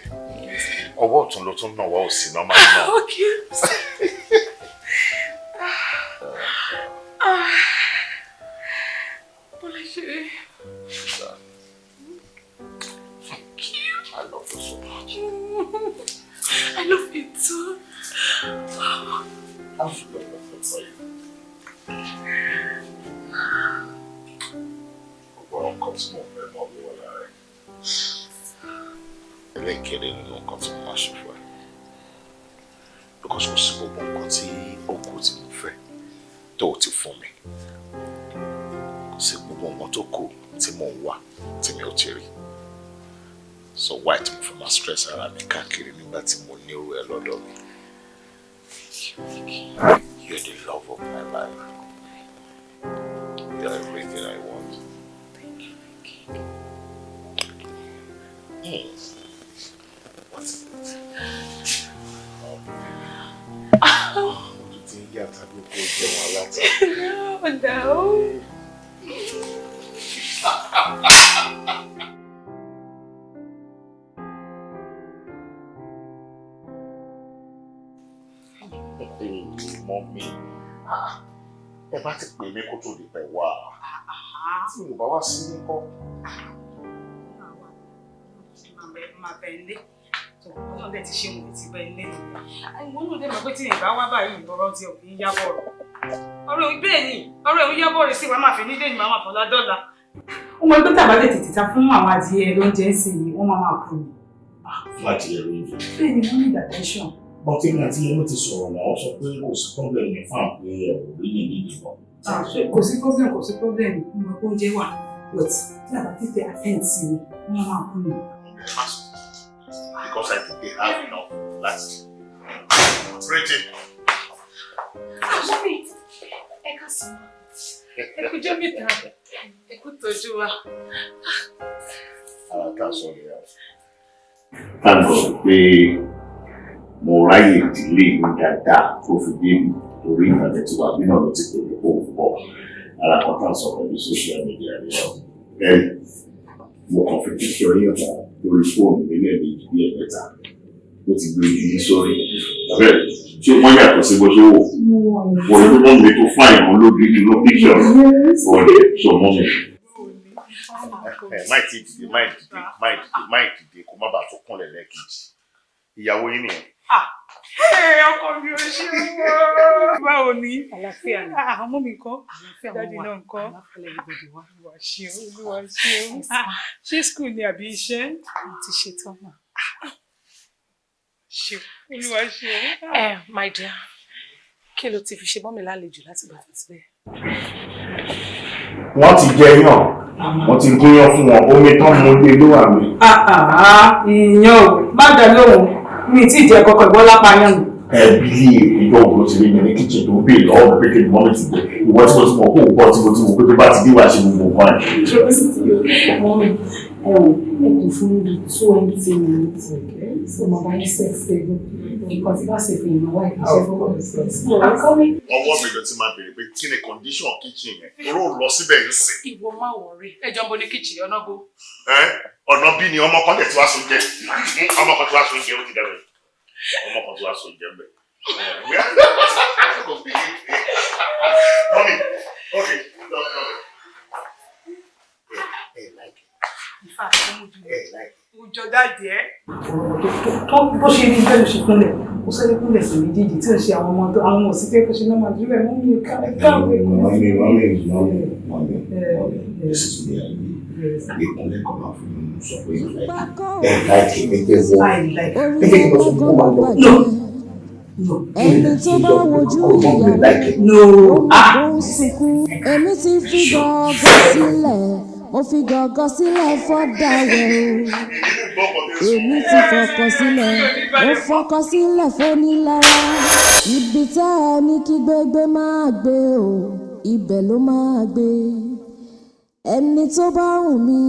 ọwọ́ ọ̀tún ló tún náà wá òsì náà máa ń nà. Okay. Thank you. I love you so much. I love you too. I'm so grateful for you. Ọgbọ́n nǹkan tí mo fẹ́ mọ́ mi wọ́n lára ẹ̀. Ẹlẹ́kẹ̀rẹ́ nínú nǹkan tí mo máa ṣe fún ẹ. Because kò sí gbogbo nǹkan tí ó kù tí mo fẹ́ tó o ti fún mi. Kò sí gbogbo nǹkan tó kù tí mo ń wá tí mi ò ti rí. So why tí mo fẹ́ máa stress ara mi káàkiri nígbà tí mo ní irú ẹ lọ́dọ̀ mi? You're the love of my life. You're everything I want. Thank you. What's it? Ojú tí ń yá tàbí kó jẹun aláta. No. Mọ́mí, ẹ bá ti pè mí kó tó di pẹ̀ wá. Tí mo bá wá sí ní kọ́. Máa bẹ̀ ilé. Ọlọ́run dẹ̀ ti ṣe òun ti bẹ̀ ilé. Àwọn olóòdè mọ̀ pé tí ìbá wá báyìí ọ̀rọ̀ ti òbí yábọ̀ rẹ̀. Ọ̀rọ̀ bẹ́ẹ̀ ni, ọ̀rọ̀ ìwé yábọ̀ rẹ̀ sí wa máa fi nílé ni màá máa fọlá dọ́là. Ó mọ ẹgbẹ́ tàbá lè tètè ta fún àwọn adìyẹ lóúnjẹ sí yìí, wọ́n máa kú ni. Fún adìyẹ lóúnjẹ. Bẹ́ẹ̀ ni wọ́n ní attention. Bọ́tí ní àti ẹnu ti sọ̀rọ̀ náà, ó sọ pé kò sí problem ní fún àwọn pé ẹ̀rọ rí ní níbi kan. Kò sí problem, mo mọ̀ pé oúnjẹ wà. But tí àbá tètè attend sí ni, wọ́n máa kú ni. Because I think they have enough. That's pretty. Mọ́mí, ẹ ká sọ. Ẹ kú jẹ́ mẹ́ta. Ẹ kú tọ́jú wa. That's all you have. Thank God pé mo ráyè ìdílé mi dáadáa tó fi dé mi torí ìrìnàjò tí wà bí náà ló ti pè mí kó pọ̀. Ara kan tá à ń sọ pẹ̀lú social media rẹ̀ ọ̀. Bẹ́ẹ̀ni, mo kàn fi kíkẹ́ oríyàn kan lórí fóònù mi lẹ́ẹ̀mejì bí ẹ̀mẹ́ta. Ó ti gbé ojú yín sórí. Bẹ́ẹ̀ ṣé wọ́n yàtọ̀ sí bó ṣe wò? Wọ́n ní wọ́n mi tó fáìn kan lórí inú píkṣọ̀. Wọ́n lè sọ mọ́ mi. Máì dìde kó má bàa tó kúnlẹ̀ lẹ́ẹ̀kejì. Ìyàwó yín nìyẹn. Ọkọ mi ò ṣe wọ́n. Báwo ni? Àlàáfíà ni. Àwọn ọmọ mi ńkọ́? Dáàdì náà ńkọ́? Olúwa ṣeun. Ṣé school ni àbí iṣẹ́? Mo ti ṣetán náà. Olúwa ṣeun. My dear, kí ló ti fi ṣe bọ́ mi lálejò láti gbà tó ti bẹ́ẹ̀? Wọ́n ti jẹ yàn, wọ́n ti gúnyán fún wọn, omi tán mo lé ló wà mí. Ìyàn ò má dá lóhùn, mi tí ì jẹ kọkọ ìbọn lápá yàn. Ẹbí ìjọ òun ti rí mi ní kíchìn tó ń bè lọ́wọ́ pé kí ni mọ́mí ti jẹ. Ìwọ tí mo ti mọ̀ kó o bọ́ tí mo ti mọ̀ pé tó bá ti dé wá ṣe gbogbo nǹkan ẹ̀. Mọ́mí, ẹ kò fún mi 20 minutes, so mo bá yín sex table. Nǹkan tí bá ṣe fi ìmọ̀ wá ìkíṣẹ́ fún ọ̀rọ̀ Ọwọ́ mi ló ti máa bèrè pé kí ni condition kitchen yẹn? Oró lọ síbẹ̀ yìí sìn. Ìwọ má wọrí. Ẹjọ́ ń bo ní kíchìn ọ̀nà bó. Ọ̀nà bí ni ọmọ kan tẹ̀ tí wá sùn jẹ. Ọmọ kan tí wá sùn jẹ ó ti dẹ̀ bẹ̀. Ọmọ kan tí wá sùn jẹ bẹ̀. Mọ́mí, okay. Òjò dáàdì ẹ́. Bó ṣe ní bẹ́ẹ̀ ló ṣe kúnlẹ̀, ó sáré kúnlẹ̀ sí méjèèjì tí ó ṣe àwọn ọmọ òsì tí ó ṣe náà máa dúró ẹ̀ mọ́ mi káwé. Mọ́mí, this is me and you. Ìkúnlẹ̀ kan máa fún mi sọ pé láìkí ẹgbẹ́ wọ ẹgbẹ́ kí n lọ sọ fún ọmọ àgbà. Ẹni tó bá wojú ìyàwó ó ń sunkún. Èmi ti fi gọ́gọ́ sílẹ̀, mo fi gọ́gọ́ sílẹ̀ fọ́dàwẹ̀ o. Èmi ti fọkàn sílẹ̀, mo fọkàn sílẹ̀ fónílára. Ibi tá ẹni kí gbégbé máa gbé o. ibẹ̀ ló máa gbé. Ẹni tó bá wù mí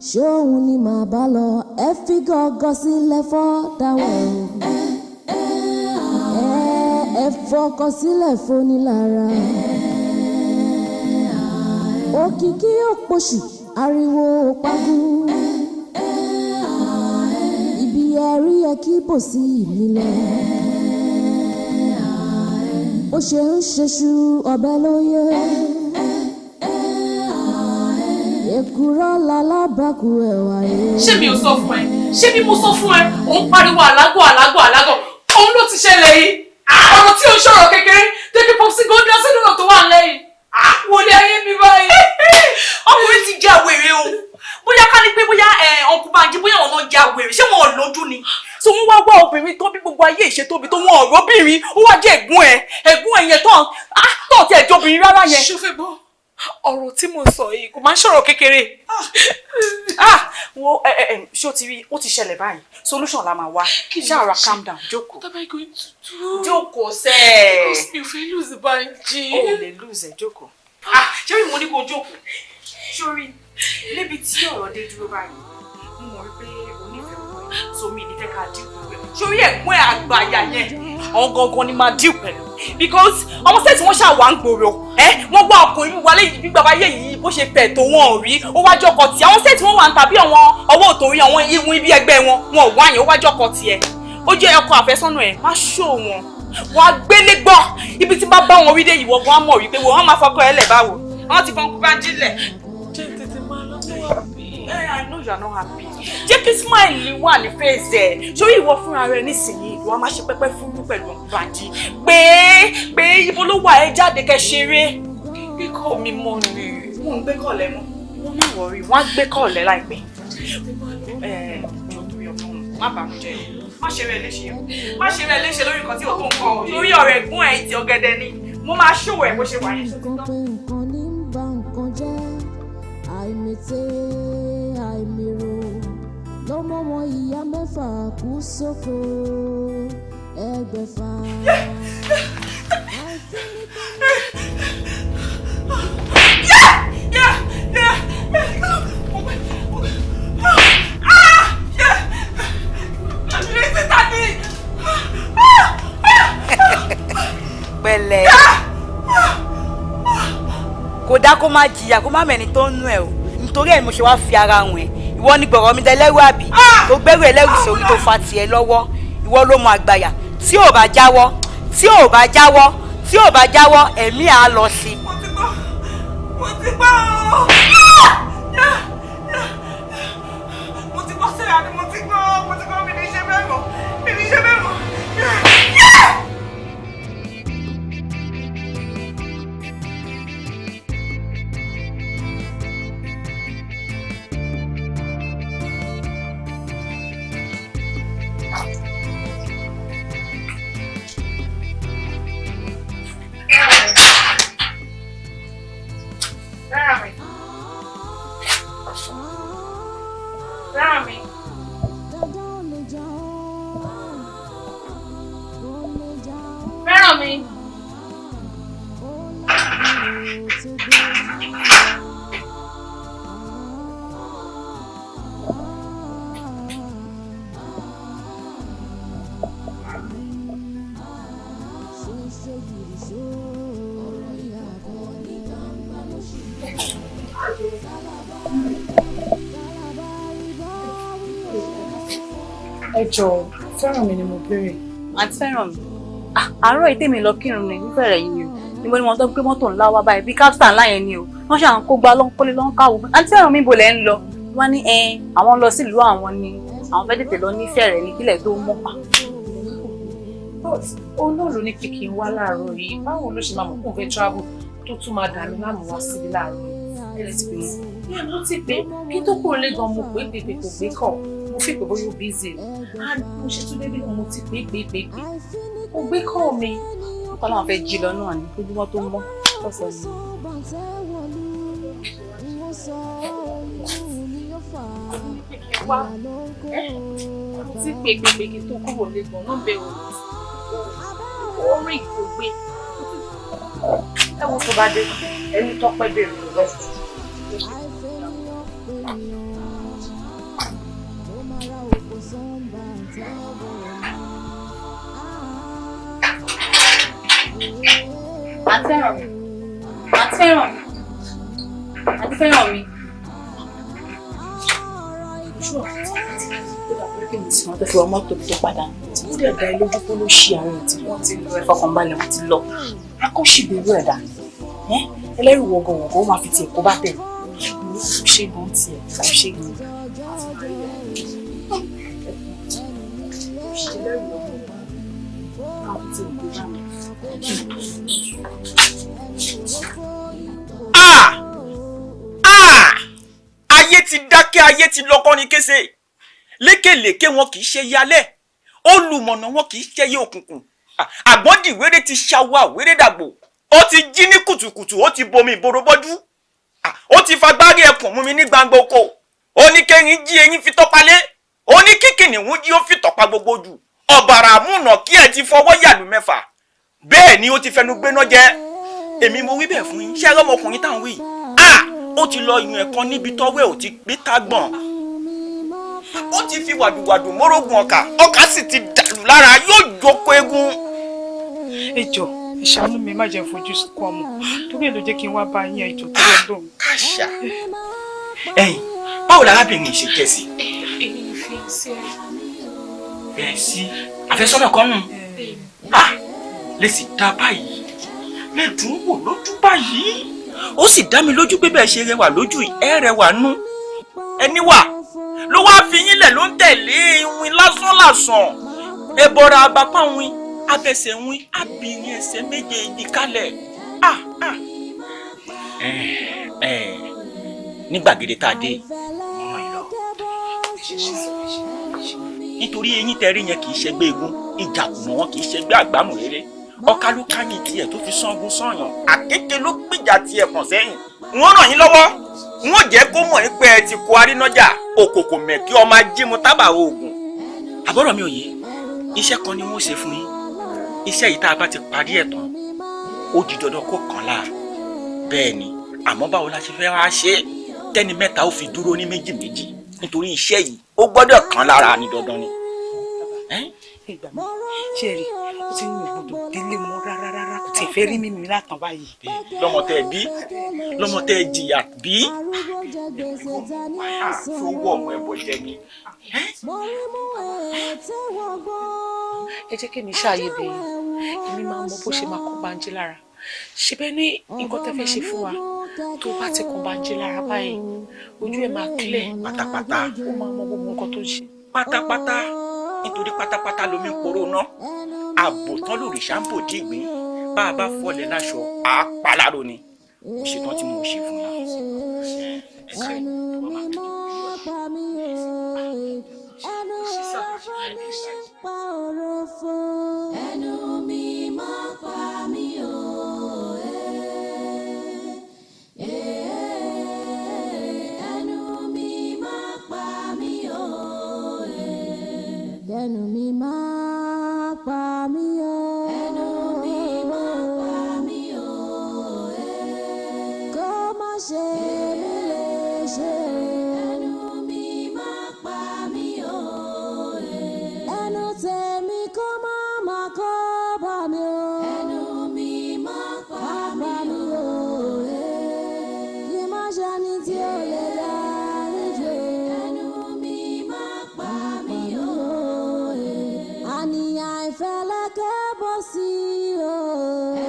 ṣóun ni màá bá lọ. Ẹ fi gọ́gọ́ sílẹ̀ fọ́dáwọ̀. Ẹ fọkọ sílẹ̀ fónílára. Òkìkí òpòṣù ariwo pagú. Ibi ẹ̀rí ẹ kí bò sí mi lọ. Ó ṣe ń ṣeṣu ọbẹ̀ lóye. Èkùrọ́ lalábàkú ẹ̀wà yẹn. Ṣé mi ò sọ fún ẹ? Ṣé bí mo sọ fún ẹ? Òun pariwo àlágọ̀ àlágọ̀ àlágọ̀. Òun ló ti ṣẹlẹ̀ yìí. Ọ̀rọ̀ tí ò ń ṣọ̀rọ̀ kékeré. Tẹ́kí pọ́psí gòdá sínú ọ̀rọ̀ tó wà lẹ́yìn. Wọlé ayé mi báyìí. Ọkùnrin ti já wèrè o. Bóyá ká ní pé bóyá ọkùnrin bá ń jí bóyá ọ̀nà já wèrè. Ṣé wọn ò lójú ni? So wọ́n wá wá obìnrin tó bí gbogbo ayé ìṣe tóbi tó wọn ọ̀rọ̀ obìnrin. Ó wá jẹ́ ẹ̀gbọ́n ẹ̀ yẹn tó ti ẹ̀jọ́ obìnrin rárá yẹn. Ṣùfẹ́ bọ́. Ọ̀rọ̀ tí mo sọ yìí kò máa ń ṣọ̀rọ̀ kékeré. Wo ṣé o ti rí ó ti ṣẹlẹ̀ báyìí solution la máa wá ṣáàrà calm down jókòó. What am I going to do? Jókòó sẹ́ẹ̀. Because mi ò fẹ́ lose Banji. O ò lè lose ẹ̀ jókòó. Ṣé bí mo ní kó jókòó? Sórí níbi tí ọ̀rọ̀ dé dúró báyìí mo mọ̀ wípé onífẹ̀ẹ́ ọ̀pọ̀ ẹ̀ so mi ní fẹ́ ká dín pẹ̀lú ẹ̀. Sórí ẹ̀gbọ́n ẹ̀ àgbàyà yẹn àwọn gangan ni máa dín pẹ̀lú because ọmọ sẹ́ẹ̀tì wọ́n ṣáà wà ń gbòòrò wọ́n gbọ́ ọkùnrin wálé yìí bí bàbá yé yìí bó ṣe fẹ̀ tó wọn ò rí ó wájú ọkọ tí àwọn sẹ́ẹ̀tì wọ́n wà ń tàbí àwọn ọwọ́ òtòrí àwọn ihun ibi ẹgbẹ́ wọn ò wá yẹn ó wájú ọkọ tiẹ̀ ó jẹ́ ọkọ àfẹ́sọ́nà ẹ̀ má ṣó wọn wọ́n á gbélé gbọ́ ibi tí bá bá wọn rí dé ìwọ gan á mọ̀ wípé wọ́n máa fọkọ ẹ̀ lẹ̀ báwo wọ́n ti fọ́n kú bá jílẹ̀. I know you are not happy. Jẹ́ kí smile wà ní face ẹ̀. Sórí ìwọ fúnra rẹ nísìnyí ìwọ máa ṣe pẹ́pẹ́ fún mi pẹ̀lú Banji. Pé ibo ló wà ẹ jáde kẹ́ ṣeré. Gbékọ̀ mi mọ́ ni. Mo ń gbékọ̀ lẹ́ mọ́. Wọ́n má wọrí, wọ́n á gbékọ̀ lẹ́ láìpẹ́. Má bànújẹ́. Má ṣe rẹ̀ léṣe. Má ṣe rẹ̀ léṣe lórí nǹkan tí ò tó nǹkan o. Lórí ọ̀rọ̀ ẹ̀gbọ́n ẹ̀ ti ọ̀gẹ̀dẹ̀ ni. Mo máa ṣòwò ẹ̀ bó ṣe wà yẹn. Nǹkan ní bá nǹkan jẹ́ àìmètè àìmèrò lọ́mọ wọn ìyá mẹ́fà kú sóko ẹgbẹ̀fà. Pẹ̀lẹ́ kò dá kó má jìyà kó má mẹ́ni tó ń nú ẹ̀ o nítorí ẹ̀ mo ṣe wá fi ara hùn ẹ̀ ìwọ ni gbọ̀rọ̀ mi dẹlẹ́rù àbí tó gbẹ́rù ẹlẹ́rù sórí tó fa tiẹ̀ lọ́wọ́ ìwọ ló mọ àgbàyà tí ò bá jáwọ́ ẹ̀mí à á lọ sí. Mo ti gbọ́ sẹ́yà ni mo ti gbọ́ mi ní iṣẹ́ bẹ́ẹ̀ mọ́. Ẹ jọ̀ọ́, fẹ́ràn mi ni mo béèrè. Àǹtí fẹ́ràn mi. Àárọ̀ ètè mi lọ kírun ni nífẹ̀ẹ́ rẹ̀ yìí ni o. Níbo ni mo tọ́ pé mọ́tò ńlá wá báyìí bí kápítà ńlá yẹn ni o. Wọ́n ṣe àwọn kó gba lọ́nkọ́lé lọ́nkáwó. Àǹtí fẹ́ràn mi bò lẹ́ ń lọ. Wọ́n ní àwọn lọ sílùú àwọn ni àwọn fẹ́ tètè lọ nífẹ̀ẹ́ rẹ̀ ní kílẹ̀ tó mọ́ pa. Òun náà ló ní pé kí n wá láàárọ̀ yìí. Báwo ló ṣe máa mọ̀ kó fẹ́ travel tó tún máa dà mí láàmú wá síbi láàárọ̀ yìí? Ẹ ti pè mí. Mo ti pé kí tó kúrò lé gan mo pé pèpè kò gbé kọ̀. Mo fi pé bóyá ó busy. Mo ṣe tún débi náà mo ti pé. Ó gbé kọ́ mi. Kọ́ láwọn fẹ́ jí lọ náà ní kójúmọ́ tó mọ́ lọ́sọ̀ ni. Wá tí pèpè tó kúrò lé gan ló ń bẹ òun. Ó rìn kò gbé. ẹ wo tó bá dé ẹni Tọ́pẹ́ bèrè lọ. Àtẹ̀ràn mi. Wọ́n tó fi ọmọ tó padà. Ó dẹ̀ dá ilé ojú pé ló ṣe àwọn ètò wọ́n ti lọ ẹ̀fọ́kànbalẹ̀ wọ́n ti lọ. Akọ́ṣìbẹ̀rù ẹ̀dá. Ẹlẹ́rìí wọ̀gọ̀wọ̀gọ̀ ó máa fi tiẹ̀ kó bá tẹ̀. Mo ṣe gan tiẹ̀ kò ṣe gan. Ayé ti dákẹ́, ayé ti lọ́kọ́ ní kése. Lékèlékè wọn kì í ṣe yálẹ̀, olùmọ̀nà wọn kì í ṣe yé òkùnkùn. Àgbọ̀ndì wéré ti ṣàwọ̀ wéré dàgbò, ó ti jí ní kùtùkùtù, ó ti bomi ìboro bọ́jú, ó ti fagbárí ẹkùn mú mi ní gbangba oko, ó ní kẹrin jí eyín fi tọ́palẹ̀, ó ní kíkìnìún jí ó fi tọ́pa gbogbo jù, ọ̀bàrà àmúnà kí ẹ ti fọwọ́ yàlú mẹ́fà, bẹ́ẹ̀ ni ó ti fẹnu gbéná jẹ. Èmi mo wí bẹ́ẹ̀ fún yín, ṣé ẹ rọ́mọkùnrin táwọn wí? Ó ti lọ ìyún ẹ̀kan níbi tọ́wẹ́ ò ti gbé tágbọ̀n. Ó ti fi wàdùwàdù mórógùn ọkà sì ti dàlù lára, yóò jókòó eégún. Ẹ jọ̀ọ́, ẹ ṣàánú mi, má jẹ́ fojú kọ ọmọ torí èlò jẹ́ kí n wá bá yín ẹjọ́ tó lọ dùn. Kàṣà ẹ̀yin báwo lárábìnrin ṣe jẹ́ sí? Èmi ni fi ṣe bẹ́ẹ̀ sí àfẹ́sọ́nà kan nù. Lè sì dá báyìí, lè dùn wò lójú báyìí, ó sì dá mi lójú pé bẹ́ẹ̀ ṣe rẹwà lójú ẹ rẹwà nú. Ẹni wà ló wá fi yín lẹ̀ ló ń tẹ̀lé ìwìn lásán. Ẹbọra abapá wín, abẹsẹ̀ wín, abìnrin ẹsẹ̀ méjèèjì kalẹ̀. Ní gbàgede tá a dé mọ́ ìlọ. Nítorí eyín tẹrí yẹn kì í ṣẹgbẹ́ eégún, ìjàkùmọ̀ wọn kì í ṣẹgbẹ́ àgbámù rere. Ọ̀ka ló káyìn tiẹ̀ tó fi sangun sọ̀yàn, àkékè ló gbìjà tiẹ̀ kàn sẹ́yìn. Wọ́n ràn yín lọ́wọ́, wọ́n jẹ́ kó mọ̀ pé ẹ ti kó arínájà òkòkò mẹ́kí ọmọ ajímu tábà oògùn. Àbọ̀rọ̀ mi ò yé, iṣẹ́ kan ni wọ́n ṣe fún yín. Iṣẹ́ yìí tá a bá ti parí ẹ̀ tán, ó di dandan kó kàn láà. Bẹ́ẹ̀ ni, àmọ́ báwo la ṣe fẹ́ wá ṣe tẹ́ni mẹ́ta ó fi dúró ní méjì méjì, nítorí iṣẹ́ yìí ó gbọ́dọ̀ kàn lára ní dandan ni. Ìgbà mi ṣe rí ó ti ní ìgbọ́dọ̀ délé mọ́ rárá kò tí ì fẹ́ rí mímí látàn báyìí. Lọ́mọ tẹ́ ẹ bí, lọ́mọ tẹ́ ẹ jìyà bí. Fowó ọmọ ẹ̀bọ̀ jẹ ni. Ẹ jẹ́ kí mi ṣàyè bẹ́ẹ̀, èmi máa mọ bó ṣe máa kó Bánjí lára. Ṣé bẹ́ẹ̀ ni nǹkan tẹ́ fẹ́ ṣe fún wa tó bá ti kó Bánjí lára báyìí, ojú ẹ̀ máa clear pátápátá. Ó máa mọ gbogbo nǹkan tó ń ṣe. Pátápátá, nítorí pátápátá lomi ń poró ná. Àbò tán lórí ṣáńpò dìgbín, bá a bá fọlẹ̀ láṣọ, á paláró ni. Ìṣetán tí mo ṣe fún yín. Ẹnu mi máa pa mí o. Ẹnu mi máa pa mí o. Ẹnu mi máa pa mí o. Ẹnu mi máa pa mí o. Kó má ṣe mí léṣe. Ẹnu mi máa pa mí o. Ẹnu tèmi kó má má kó bá mi o. Ẹnu mi máa pa mí o. Kí má ṣe ní tí ó lè dárí jù. Ẹnu mi máa pa mí o. Àníyàn ìfẹ́lẹ́kẹ́ bọ́ sí o.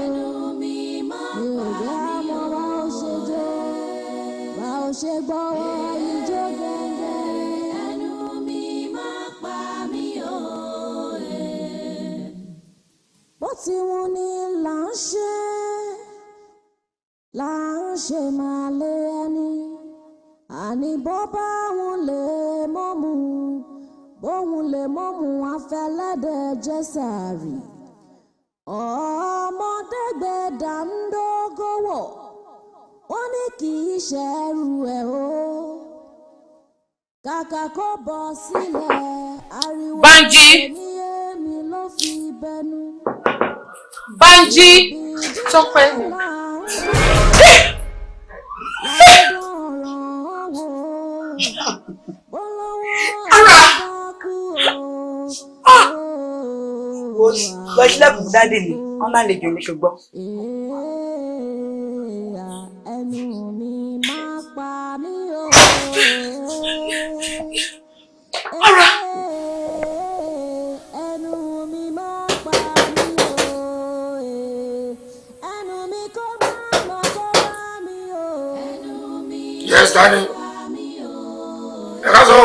Ẹnu mi máa pa mí o. Mi ò jẹ́ mọ́ bá ó ṣe jó, bá ó ṣe gbọ́wọ́ ijó gẹ́gẹ́. Ẹnu mi máa pa mí o. Bó ti wù ní là ń ṣe máa lé ẹni. Àní bó bá wọn lè mọ́mú, bóun lè mọ́mú afẹ́lẹ́dẹ̀ jẹ́ sàárì. Ọmọdé gbé dàńdógówò, wọ́n ní kì í ṣẹ́rù ẹ̀ o. Kàkà kó bọ́ sílẹ̀, ariwo Bánjí! ní èmi ló fi bẹnu. Bánjí! Tọ́pẹ́ ni. Lọ sílẹ̀kùn dáadé ni, wọ́n máa lè jò ní ṣùgbọ́n. Ẹnu mi máa pa mí o. Ẹnu mi máa pa mí o. Ẹnu mi kò máa lọ kó bá mi o. Yes, Danny. Ẹ ká sọ.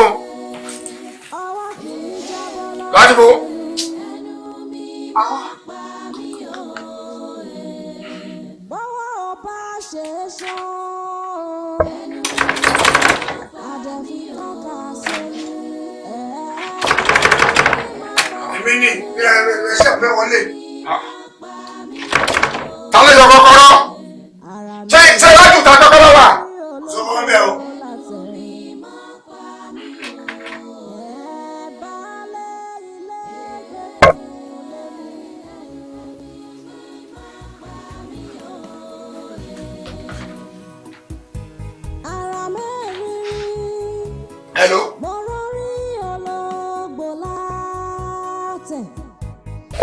Láti bò. Èmi ni ẹsẹ̀ fẹ́ wọlé. Ta ló yọ kọ́kọ́rọ́? Ṣé lájú ta kọ́kọ́rọ́ wà? Sọ fún mi o. Hello.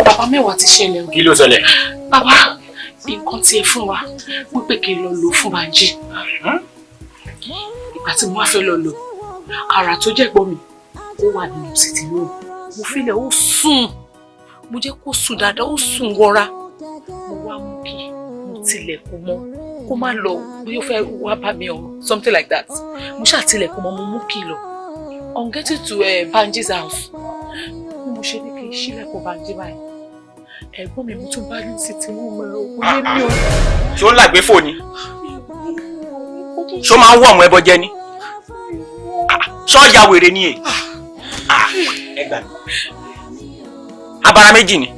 Bàbá mẹ́wàá ti ṣẹlẹ̀ o. Kí ló ṣẹlẹ̀? Bàbá, nǹkan tí ẹ fún wa, wípé kí n lọ lò fún Bánjí. Ìgbà tí mo wá fẹ́ lọ lò, ara tó jẹ́ gbọ́ mi, ó wà nínú sitting room. Mo filẹ̀ ó sùn. Mo jẹ́ kó sùn dáadáa, ó sùn wọra. Mo wá mú kí mo tilẹ̀kùn mọ́. Kó má lọ bí ó fẹ́ wá bá mi or something like that. Mo ṣáà tilẹ̀kùn mọ́, mo mú kí lọ. On getting to Bánjí's house, mo ṣe ní kí n ṣílẹ̀kùn Bánjí báyìí. Ẹ̀gbọ́n mi mo tún bá ní sitting room ẹ̀ o. Ó lé mi o. Ṣé ó ń làgbé fò ni? Ṣó máa ń wọ̀ ọmọ ẹbọ jẹ ni? Ṣọ́ọ̀yà wèrè ni è? Ẹ gbà mí. Abara méjì ni.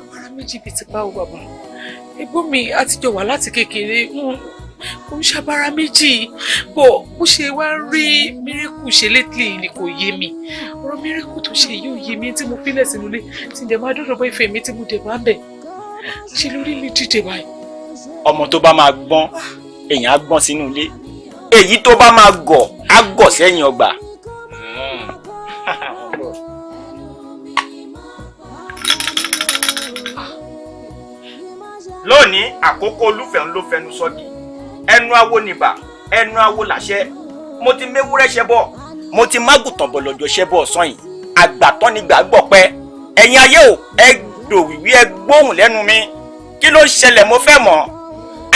Abara méjì bíi ti báwo bàbá? Ẹ̀gbọ́n mi àtijọ́ wà láti kékeré. Ó ń ṣàbára méjì. Bọ̀ bó ṣe wá rí mírèkù ṣe lately ni kò yé mi. Ọ̀rọ̀ mírèkù tó ṣe yóò yé mi tí mo fílẹ̀ sínú ilé. Tí ǹdẹ̀ máa dọ́dọ̀ bọ́ ìfẹ́ mi tí mo dẹ̀ máa ń bẹ̀. Ṣé lórí mi dìde báyìí? Ọmọ tó bá máa gbọ́n, èèyàn á gbọ́n sínú ilé. Èyí tó bá máa gọ̀, á gọ̀ sẹ́yìn ọgbà. Lónìí àkókò olúfẹ́ ń ló fẹnu sọ́gi. Ẹnu awo nìbà, ẹnu awo làṣẹ. Mo ti méwúrẹ́ ṣẹbọ, mo ti mágùtàn bọ̀lọ̀jọ̀ ṣẹbọ ọ̀sán yìí. Àgbàtán ni gbàgbọ́ pẹ́. Ẹ̀yin ayé o, ẹ dòwìwí ẹ gbóhùn lẹ́nu mi. Kí ló ṣẹlẹ̀ mo fẹ́ mọ̀?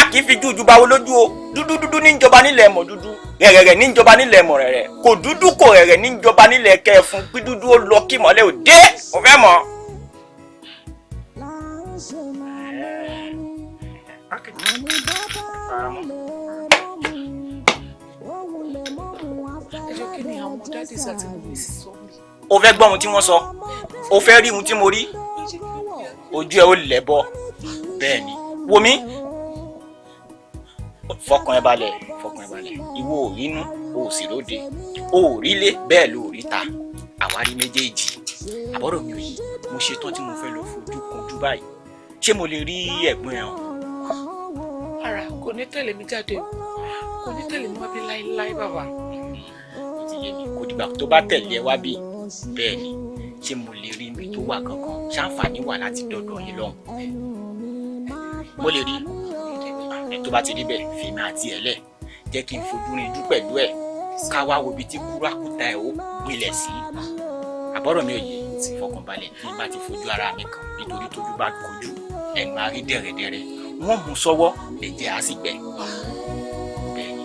A kì í fi jújú báwo lójú o. Dúdú dúdú ní ìjọba nílẹ̀ mọ̀ dúdú. Rẹ̀rẹ̀rẹ̀ ní ìjọba nílẹ̀ mọ̀ rẹ̀rẹ̀. Kò dúdú kò rẹ̀rẹ̀ ní ìjọba nílẹ̀ kẹfun. Pí dúdú ó lọ kí mọ́lẹ̀ ò dé. Mo fẹ́ mọ̀. Ẹjọ́ kí ni àwọn dáàdì àti mo lè sọ mi? O fẹ́ gbọ́ ohun tí wọ́n sọ? O fẹ́ rí ohun tí mo rí? Ojú ẹ ó lẹ̀bọ. Bẹ́ẹ̀ ni. Wò mí. Fọkàn ẹ balẹ̀, fọkàn ẹ balẹ̀. Ìwọ ò rínú, o ò sì lóde. O ò rílé, bẹ́ẹ̀ ló ò ríta. Àwárí méjèèjì. Àbọ̀rọ̀ mi ò yí. Mo ṣetán tí mo fẹ́ lọ fojú kunjú báyìí. Ṣé mo lè rí ẹ̀gbọ́n ẹ hàn? Ara kò ní tẹ̀lé mi jáde o. Kò ní tẹ̀lé mi wá bí láíláí bàbá. Ti yé mi, kò dìgbà tó bá tẹ̀lé ẹ wá bí. Bẹ́ẹ̀ ni. Ṣé mo lè rí ibi tó wà gangan? Ṣáǹfààní wà láti dọ̀dọ̀ yín lọ́hùn. Mo lè rí. Tó bá ti rí bẹ́ẹ̀ fèmí àti ẹ̀lẹ́ jẹ́ kí n fojú rin jú pẹ̀lú ẹ̀ ká wá wo ibi tí kúrákúta ẹ̀ ó gbilẹ̀ sí. Àbọ̀rọ̀ mi ò yé ti fọkànbalẹ̀ tí n bá ti fojú ara mi kàn nítorí tójú bá kojú ẹnu àrí dẹ̀rẹ̀dẹ̀rẹ̀ wọ́n mú sọ́wọ́ ẹ̀jẹ̀ á sì gbẹ. Bẹ́ẹ̀ ni.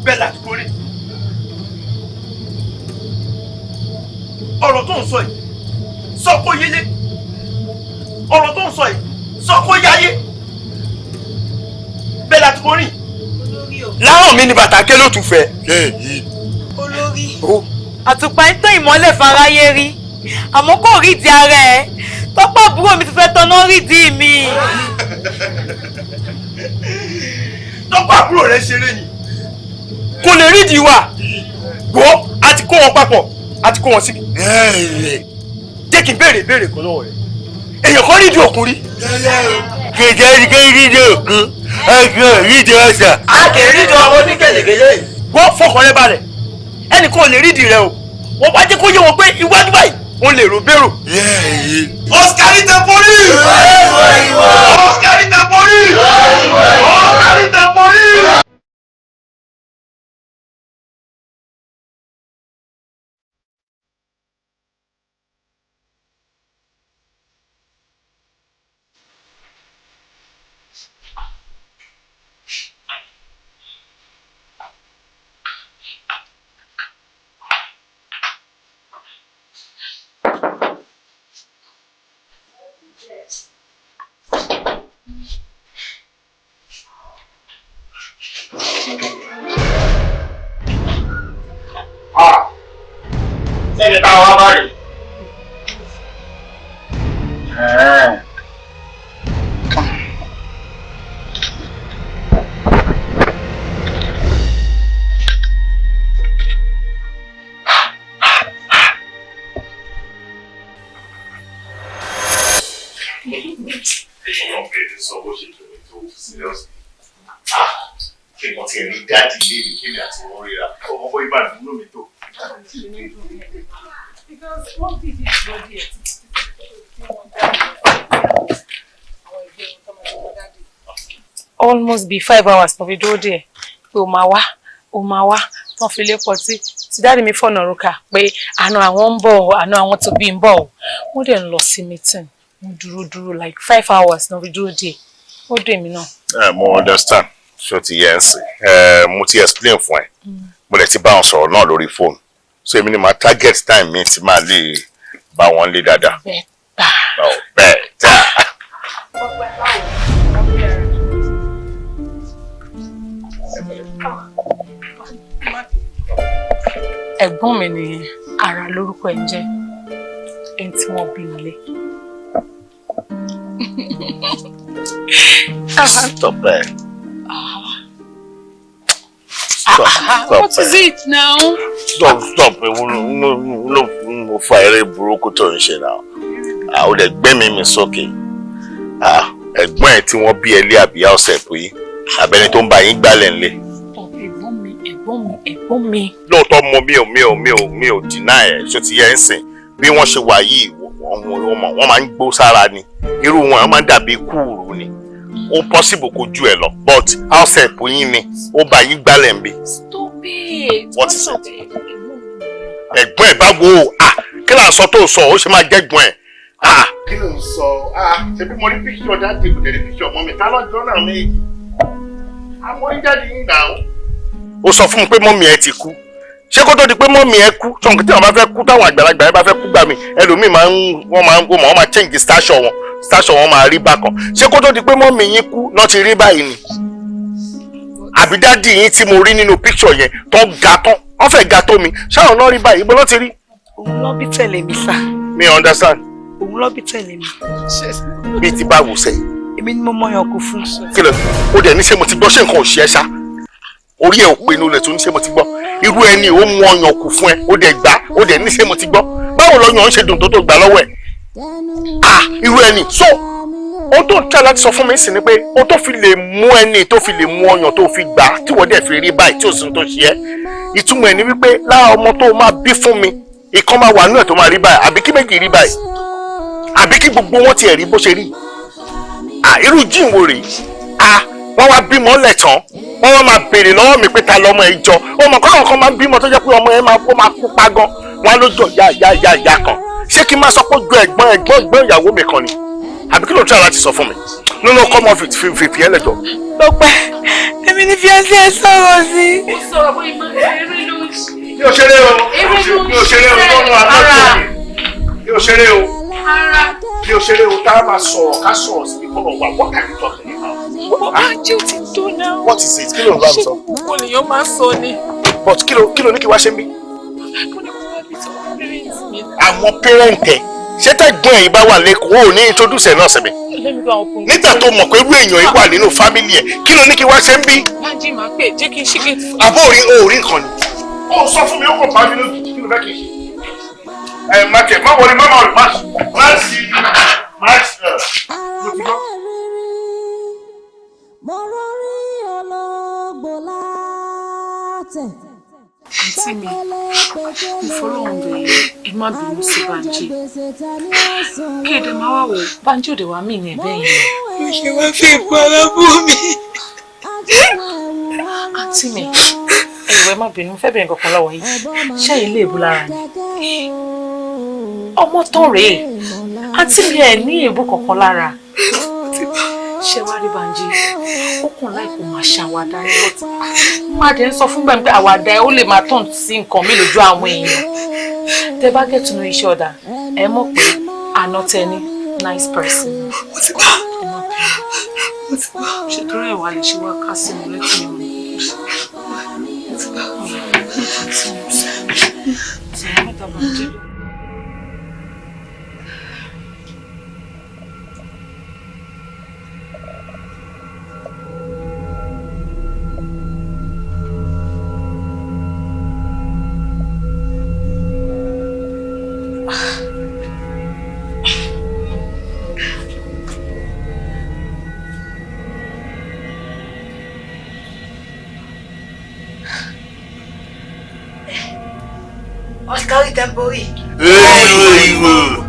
Bẹ́ẹ̀ láti kórè. Ọ̀rọ̀ tó ń sọ yìí sọ kó yéyé. Ọ̀rọ̀ tó ń sọ yìí sọ kó yáyé. Bẹ́ẹ̀ láti kórè. Láwọn mi ni bàtà ké ló tún fẹ́. Olórí. Àtùpà ń tán ìmọ́lẹ̀ fáráyé rí. Àmọ́ kò rí di ara ẹ̀. Tọ́pọ̀ àbúrò mi ti fẹ́ tọ́nà rí di mi. Sọ́kọ̀ àbúrò rẹ̀ ṣeré ni. Kò lè rí ìdí wa. Gbọ́ àti kó wọn papọ̀ àti kó wọn síbi. Jẹ́ kí n béèrè ìbéèrè kan lọ́wọ́ rẹ̀. Èèyàn kan rí ìdí òkun rí. Kèjẹ́ rí ìdí òkun, ẹ̀gbọ́n rí ìdí ọ̀sà. A kì í rí ìdí ọmọ oníkèlèkèlè. Gbọ́ fọkàn rẹ balẹ̀. Ẹnì kan ò lè rí ìdí rẹ o. Wọ́n bá jẹ́ kó yé wọn pé iwájú báyìí wọ́n lè rò bérò. Oscarita police! Oscarita police! Oscarita police! Sẹ́ni táwọn wá bá rí. Kí wọ́n ti rí dáàdì ilé mi kí ni àti wọ́n ríra ọmọ bó ibà dúró mi tó. Because what did it body almost be 5 hours no fi dúró díẹ̀ pé ó máa wá tán fi lé pọ̀ tí dáàdì mi fọ̀nà rúkà pé àna àwọn ń bọ̀ àna àwọn tó bí ń bọ̀ wọ́n dẹ̀ ń lọ sí meeting wọ́n dúró like 5 hours no fi dúró díẹ̀ ó dé mi náà. Mo understand ṣó ti yẹ ẹ sìn mo ti explain fún ẹ mo lè ti bá wọn sọ̀rọ̀ náà lórí fóònù so èmi ni màá target time mi ti máa lè bá wọn lé dáadáa. Bẹ́ẹ̀ tá. Ẹ̀gbọ́n mi ni ara lórúkọ ẹ̀ ń jẹ́ ẹni tí wọ́n bí nílé. Stop it. What is it now? Stop. Mo fa eré burúkú tó ń ṣe náà. Ó lè gbé mi sókè. Ẹ̀gbọ́n ẹ̀ tí wọ́n bí ẹ lé àbíyá ọ̀sẹ̀ pé abẹni tó ń bá yín gbálẹ̀ ńlẹ̀. Ẹ̀gbọ́n mi. Lóòótọ́ mi ò deny ẹ̀ ṣó ti yẹ ń sìn. Bí wọ́n ṣe wà yìí, wọ́n máa ń gbó sára ni. Irú wọn máa ń dàbí kúùrù ni. Ó possible kó ju ẹ lọ but house help yín ni ó bá yín gbálẹ̀ ń bí. Stop it. What is it? Ẹ̀gbọ́n ẹ̀ báwo kí là ń sọ tó sọ ó ṣe máa jẹ́gbọ́n ẹ̀. Kí ló ń sọ ṣebí mo rí píkṣọ̀ dáàdì kò tẹ̀lé píkṣọ̀ mọ́ mi tá lọ́jọ́ náà méjì. Àmọ́ jáde yín náà. Ó sọ fún mi pé mọ́mì ẹ ti kú ṣé kó tó di pé mọ́mì ẹ kú ṣọ̀nkì tí wọ́n bá fẹ́ kú táwọn àgbàlagbà ẹ bá fẹ́ kú gbà mí ẹlòmíì wọ́n máa change station wọn máa rí bákan ṣé kó tó di pé mọ́mì yín kú náà ti rí báyìí ni àbí dádì yín tí mo rí nínú picture yẹn tó ga tán wọ́n fẹ́ ga tó mi ṣáwọn náà rí báyìí ibo ló ti rí. Òun ló bí tẹ̀lé mi sá. Mi understand. Òun ló bí tẹ̀lé mi. Bí ti bá wù sẹ́yìn. Èmi ni mo mọyàn kú fún. Kí ló ó dẹ̀ ní ṣé mo ti gbọ́ ṣé nǹkan ò ṣe ẹ́ ṣá orí ẹ̀ ò pinnu lẹ̀ tó ní ṣé mo ti gbọ́ irú ẹni ó mú ọyàn kù fún ẹ ó dẹ̀ gbà ó dẹ̀ ní ṣé mo ti gbọ́ báwo lọ́yàn ń ṣe dùn tó gbà lọ́wọ́ ẹ̀ irú ẹni so ó tó ń tẹ́ láti sọ fún mi sí ni pé ó tó fi lè mú ẹni tó fi lè mú ọyàn tó fi gbà tí wọ́n dẹ̀ fi rí báyìí tí ò sí tó ṣe ẹ́ ìtumọ̀ ẹ̀ ni wípé lára ọmọ tó máa bí fún mi ìkan máa wà nínú ẹ̀ tó máa rí báyìí àbí kí méjì rí báyìí àbí kí gbogbo wọn tiẹ̀ rí bó ṣe rí irú jíìnwó rèé wọ́n wá bímọ lẹ̀ tán wọ́n wá máa béèrè lọ́wọ́ mi pé ta lọ́mọ ẹ jọ ọmọ kan máa bímọ tó jẹ́ pé ọmọ ẹ máa pupa gan wọn ló jọ ya kan ṣé kí n máa sọ pé ju ẹ̀gbọ́n ìyàwó mi kan ni àbí kí ló ń try láti sọ fún mi nínú kọ́mọ fìfì ẹ lẹ́jọ́. Lọ́pẹ́ èmi ní fiancé ẹ sọ̀rọ̀ sí. Ó sọ̀rọ̀ bóyá eré ló ń ṣe. Mi ò ṣeré o mi ò ṣeré o lọ́nà àlọ́jọ́ mi ò ṣeré o mi ò ṣeré o tá a máa sọ̀rọ̀ ká sọ̀rọ̀ sí ìkọlọ̀ wa what are you talking about. Ajé ò ti tó náà. What is it? Kí ló ń bá mi sọ? Ṣé gbogbo ènìyàn máa ń sọ ni? But kí ló ní kí wá ṣe ń bí? Mo ní kó wá bí sọ parents mi. Àwọn parent ẹ̀ ṣé tẹ́gbọ́n ẹ̀yin bá wà lẹ́kọ̀ọ́ ò ní introduce ẹ̀ náà sí mi. nígbà tó mọ̀ pé irú èèyàn yìí wà nínú fámìlì ẹ̀ kí ló ní kí wá ṣe ń bí. Bánjí máa pè jẹ́ kí n ṣí gate fún. àbó orí nǹkan ni. ó sọ fún mi ó kò bá mi lójú kí ló fẹ́ kí n ṣe. ẹ má tẹ má wọlé má sí mo rọrí ológbò látẹ̀. Àǹtí mi, mo fọlọ́run bẹ̀rẹ̀ ẹ má bínú sí Bánjí. Kéde máa wà wò Bánjí òde wá mí ní ẹ̀bẹ̀ yẹn. Mo ṣe wá fi ìpara bú mi. Àǹtí mi, ẹ̀rọ ẹ má bínú, mo fẹ́ bẹ̀rẹ̀ kankan lọ́wọ́ yìí. Ṣé ilé èbú lára ni? Ọmọ tán rèé. Àǹtí mi ẹ̀ ní èbú kankan lára. Ṣé wá rí Bánjí? Ó kàn láìpẹ́ máa ṣàwàdà ẹ̀ lọ́tọ̀. Má dẹ̀ ń sọ fún gbàgbé àwàdà ẹ̀ ó lè máa tàn sí nǹkan mi lójú àwọn èèyàn. Tẹ́ bá get to know each other, ẹ mọ̀ pé àná tẹ ní nice person. Mo ti gbọ́. Ṣètò rẹ̀ wà lè ṣe wá ká sí mi létí mi. Mo ti gbọ́. Ṣé ẹ mẹ́ta Bánjí? Oscari tempori. Oyo.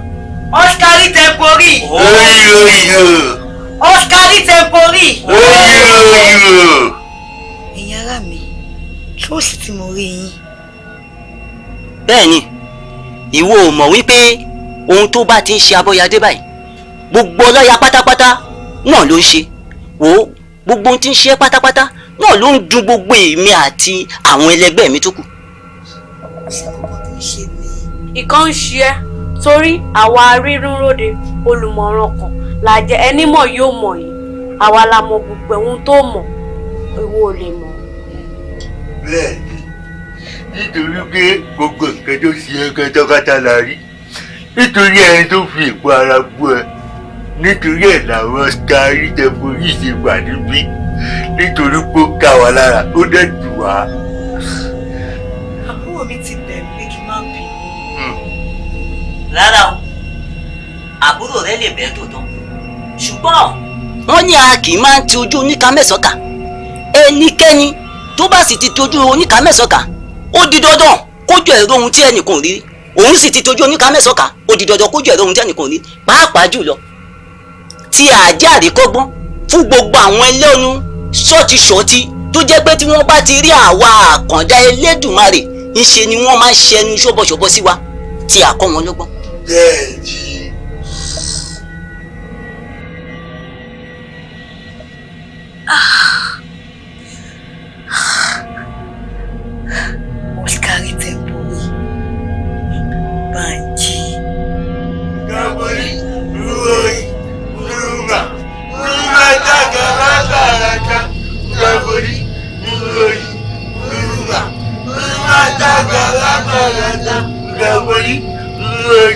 Oscari tempori. Oyo. Oscari tempori. Oyo. Ẹ̀yin ará mi, ṣé ó sì ti mo rí yín? Bẹ́ẹ̀ni, ìwọ ò mọ̀ wípé ohun tó bá ti ń ṣe abọ́yadé báyìí gbogbo ọlọ́ya pátápátá náà ló ń ṣe. Wò gbogbo ohun tí ń ṣe pátápátá náà ló ń dùn gbogbo èmi àti àwọn ẹlẹgbẹ́ mi tó kù. Ìkan ń ṣe ẹ́ torí àwa arírúnróde olùmọ̀ràn kan la jẹ́ ẹni mọ̀ yóò mọ̀ yìí àwa la mọ̀ gbogbo ohun tó mọ̀ ìwọ ò lè mọ̀. Bẹ́ẹ̀ni, nítorí pé gbogbo nǹkan tó ṣe é kẹ́tọ́kátà la rí nítorí ẹni tó fi ìpò ara bú ẹ nítorí ẹ̀ làwọn skari tẹ̀fọ́rí ṣe wà níbí nítorí pé ó ká wa lára ó dẹ̀ dùn wá. Àbúrò mi ti bẹ̀rù pé kí n má bínú. Rárá o, àbúrò rẹ lè bẹ́ẹ̀ tòótọ́ ṣùgbọ́n wọ́n ní a kì í máa ń ti ojú oníka mẹ́sàn-án kà. Ẹnikẹ́ni tó bá sì ti tojú oníka mẹ́sàn-án kà ó di dandan kójú ẹ̀rọ ohun tí ẹnìkan rí. Òun sì ti tojú oníka mẹ́sàn-án kà ó di dandan kójú ẹ̀rọ ohun tí ẹnìkan rí. Pàápàá jùlọ tí àjáde kọ́gbọ́n fún gbogbo àwọn ẹlẹ́nu ṣọ́ọ̀tì tó jẹ́ pé tí wọ́n bá ti rí àwa àkàndá Elédùmarè ńṣe ni wọ́n máa ń ṣẹnu ṣọ́bọ̀ṣọ́bọ̀ sí wa tí a kọ́ wọn lọ́gbọ́n. Bẹ́ẹ̀ni. Oscari tempori. Bánjí. Gabori, Rui, Ruma, Ruma Tagaraka, Gabori, Rui, Ruma, Ruma Tagaraka, Gabori, Rui,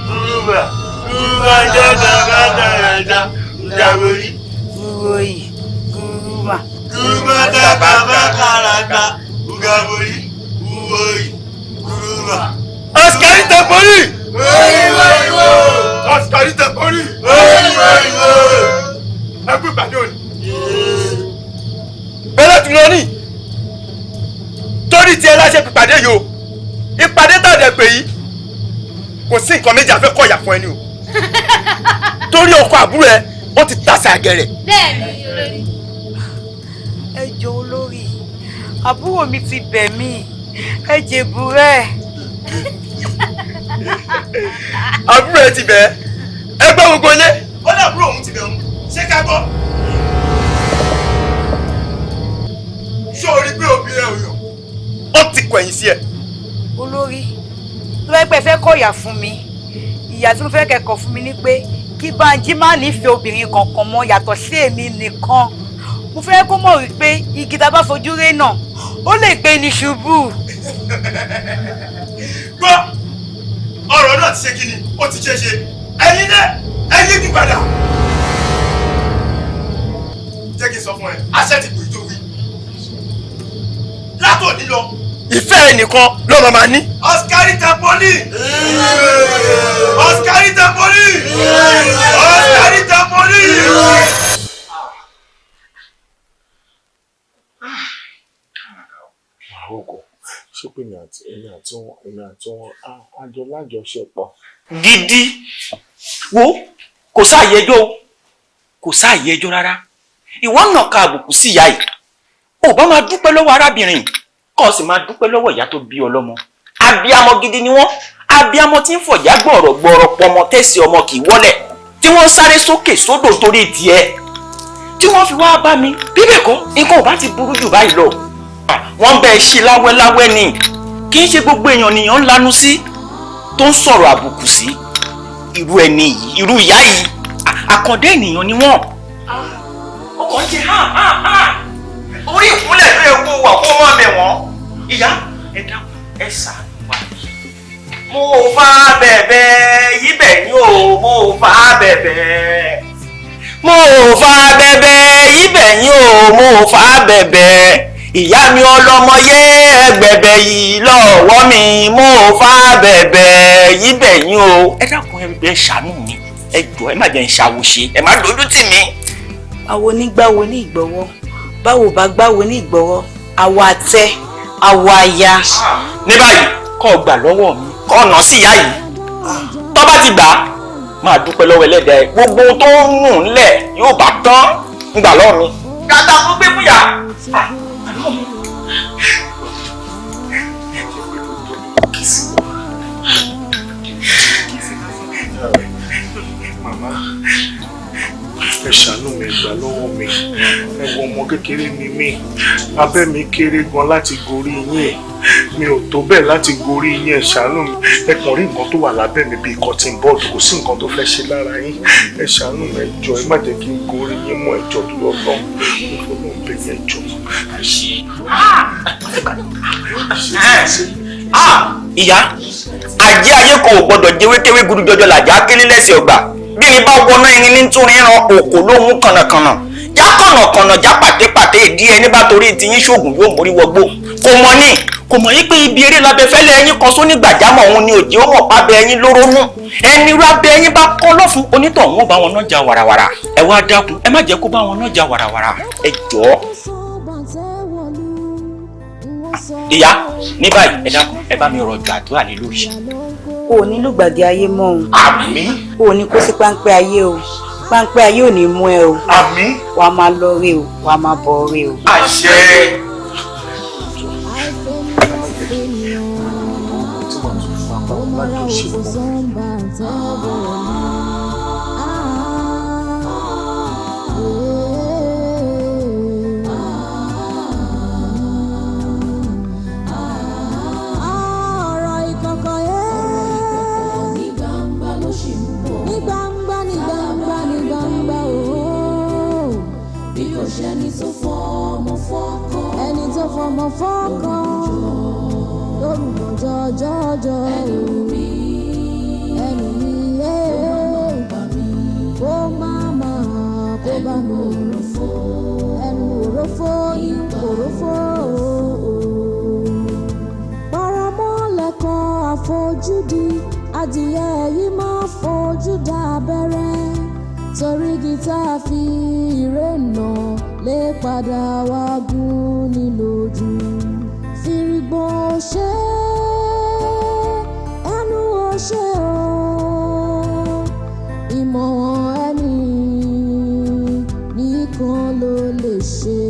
Ruma, Ruma Tagaraka, Gabori, Rui, Ruma, Ruma Tagaraka, Gabori, Rui, Ruma. Oscari tempori. Oscari tempori. Ẹ kú ìpàdé òní. Bẹ́lẹ̀ tún lọ ní. Torí tí ẹ láṣẹ pípàdé yìí o. Ìpàdé tàdé pé yìí. Kò sí nǹkan méjì àfẹ́ kọ̀yà fún ẹni o. Torí ọkọ àbúrò ẹ, ó ti tàṣà àgẹ̀rẹ̀. Bẹ́ẹ̀ni olórí. ẹ jọ̀ọ́ olórí, àbúrò mi ti bẹ̀ mí, ẹ jẹ̀bù rẹ̀. Àbúrò ẹ ti bẹ̀ ẹ gbọ́ gbogbo ilé. Ó ní àbúrò òun ti bẹ̀ òun. Ṣé ká gbọ́? Ṣé o rí pé obìnrin ẹ̀ ò yàn? Ó ti kọ̀yìn sí ẹ. Olórí, tó bá pẹ́ fẹ́ kọ̀yà fún mi, ìyà tí mo fẹ́ kẹ́kọ̀ọ́ fún mi ni pé kí Bánjí má nífẹ̀ẹ́ obìnrin kankan mọ́ yàtọ̀ sí èmi nìkan. Mo fẹ́ kó mọ̀ wípé igi tá a bá fojú ré náà ó lè gbé ní ṣubú. Gbọ́ ọ̀rọ̀ náà ti ṣe kí ni ó ti ṣe ṣe ẹ̀yin dẹ́ ẹ̀yin kí padà. jẹ́ kí n sọ fún ẹ àṣẹ ti pè tó wí látòní lọ ìfẹ́ ẹnìkan ló máa ní. Oscari Tapoli. Oscari Tapoli. Oscari Tapoli. àròkọ ṣé pé èmi àti wọn àjọ lájọṣepọ̀. gidi wo kò sáàyè ẹjọ́ kò sáàyè ẹjọ́ rárá ìwọ náà ka àbùkù sí ìyá yìí ò bá máa dúpẹ́ lọ́wọ́ arábìnrin kó sì máa dúpẹ́ lọ́wọ́ ìyá tó bí ọlọ́mọ abiyamọ gidi ni wọ́n abiyamọ tí ń fọ̀já gbọ̀rọ̀gbọ̀rọ̀ pọmọ tẹ̀sí ọmọ kì í wọ́lẹ̀ tí wọ́n sáré sókè sódò torí tiẹ̀ tí wọ́n fi wá bá mi bíbẹ̀ kọ́ nǹkan ò bá ti burú jù báyìí lọ wọ́n bẹ́ẹ̀ ṣe láwẹ́láwẹ́ ni kì í ṣe gbogbo èèyàn nìyàn ń lanu sí tó ń sọ̀rọ̀ àbùkù sí irú ẹni yìí irú ìyá yìí àkàndé ènìyàn ni wọ́n. ọkọ̀ ń ṣe orí ìkúnlẹ̀ ló yẹ kó wà kó mọ́ mi wọ́n. ìyá ẹ dákun ẹ ṣàánú wa. mo fa bẹ̀bẹ̀ yíbẹ̀ ni o mo fa bẹ̀bẹ̀. mo fa bẹ̀bẹ̀ yíbẹ̀ ni o mo fa bẹ̀bẹ̀. ìyá mi ọlọ́mọ yé ẹgbẹ̀bẹ̀ yìí lọ́wọ́ mi mo fa bẹ̀bẹ̀ yíbẹ̀ ni o. ẹ dákun ẹ ṣàánú mi ẹ jọ̀ọ́ ẹ má jẹ́ ń ṣàwòṣe ẹ má dojú tì mí. àwo nígbàwo ní ìgbọ̀wọ́ báwo bá gbáwo ní ìgbọ̀wọ́ àwọ̀ àtẹ àwọ̀ àyà. ní báyìí kọ́ gbà lọ́wọ́ mi kọ́ ọ̀nà sí ìyá yìí tó bá ti gbà á máa dúpẹ́ lọ́wọ́ ẹlẹ́dàá ẹ̀ gbogbo tó ń nù ńlẹ̀ yóò bá tán ń gbà lọ́wọ́ mi. kàtà fún gbé fúyà. màmá ẹ ṣàánú mi gbà lọ́wọ́ mi ẹ wo ọmọ kékeré ni mí abẹ́ mi kéré gan láti gorí yín mi ò tó bẹ́ẹ̀ láti gorí yín ẹ ṣàánú mi ẹ kàn rí nǹkan tó wà lábẹ́ mi bíi cotton bud kò sí nǹkan tó fẹ́ ṣe lára yín ẹ ṣàánú mi ẹ jọ̀ọ́ ẹ má jẹ́ kí n gorí yín mọ́ ẹ jọ̀ọ́ tó lọ lọ mo fọlọ́ ń bẹ̀ yẹn jọ̀ọ́. ìyá ajé ayé kò gbọdọ̀ jẹ́wékẹ́wé gudu jọjọ làjà kélé lẹ́sẹ̀ ọgbà bí ni bá wọná irin ní tún ríran òkò ló mú kànnàkànnà já kànnàkànnà já pàtépàté ìdí ẹni bá torí ti yín ṣoògùn yóò mórí wọgbó kò mọ̀ yí pé ibi eré lábẹ́ fẹ́lẹ́ ẹyin kan sóní gbàjámọ̀ òun ni òjì ó mọ̀ pábẹ́ ẹyin lóró nú ẹni rú abẹ́ ẹyin bá kọ́ lọ́fun onítọ̀hún ó bá wọn náà já wàràwàrà ẹ wá dákun ẹ má jẹ́ kó bá wọn náà já wàràwàrà ẹ jọ̀ọ́. ìyá ní báyìí ẹ dákun ẹ bá mi rọ̀jò àdúrà lé lórí. o ò ní lùgbàdì ayé mọ́ o. àmín. o ò ní kó sí páńpẹ́ ayé o páńpẹ́ ayé ò ní mú ẹ o. àmín. wàá máa lọ rí o wàá máa bọ̀ rí o. àṣẹ. ẹni tó fọmọ fọ́kàn lórúkọ jọjọjọ ẹnu mi kó má máa kó bá mi ẹnu òrófó ní òrófó paramọ́lẹ̀kọ́ àfojúdi adìyẹ yìí máa fojú dá abẹ́rẹ́ torí gítà fi ìrẹ́nà lè padà wá gún ní lójú fìrìgbọ̀n ṣe ẹnu ọṣẹ o ìmọ̀ràn ẹni nìkan ló lè ṣe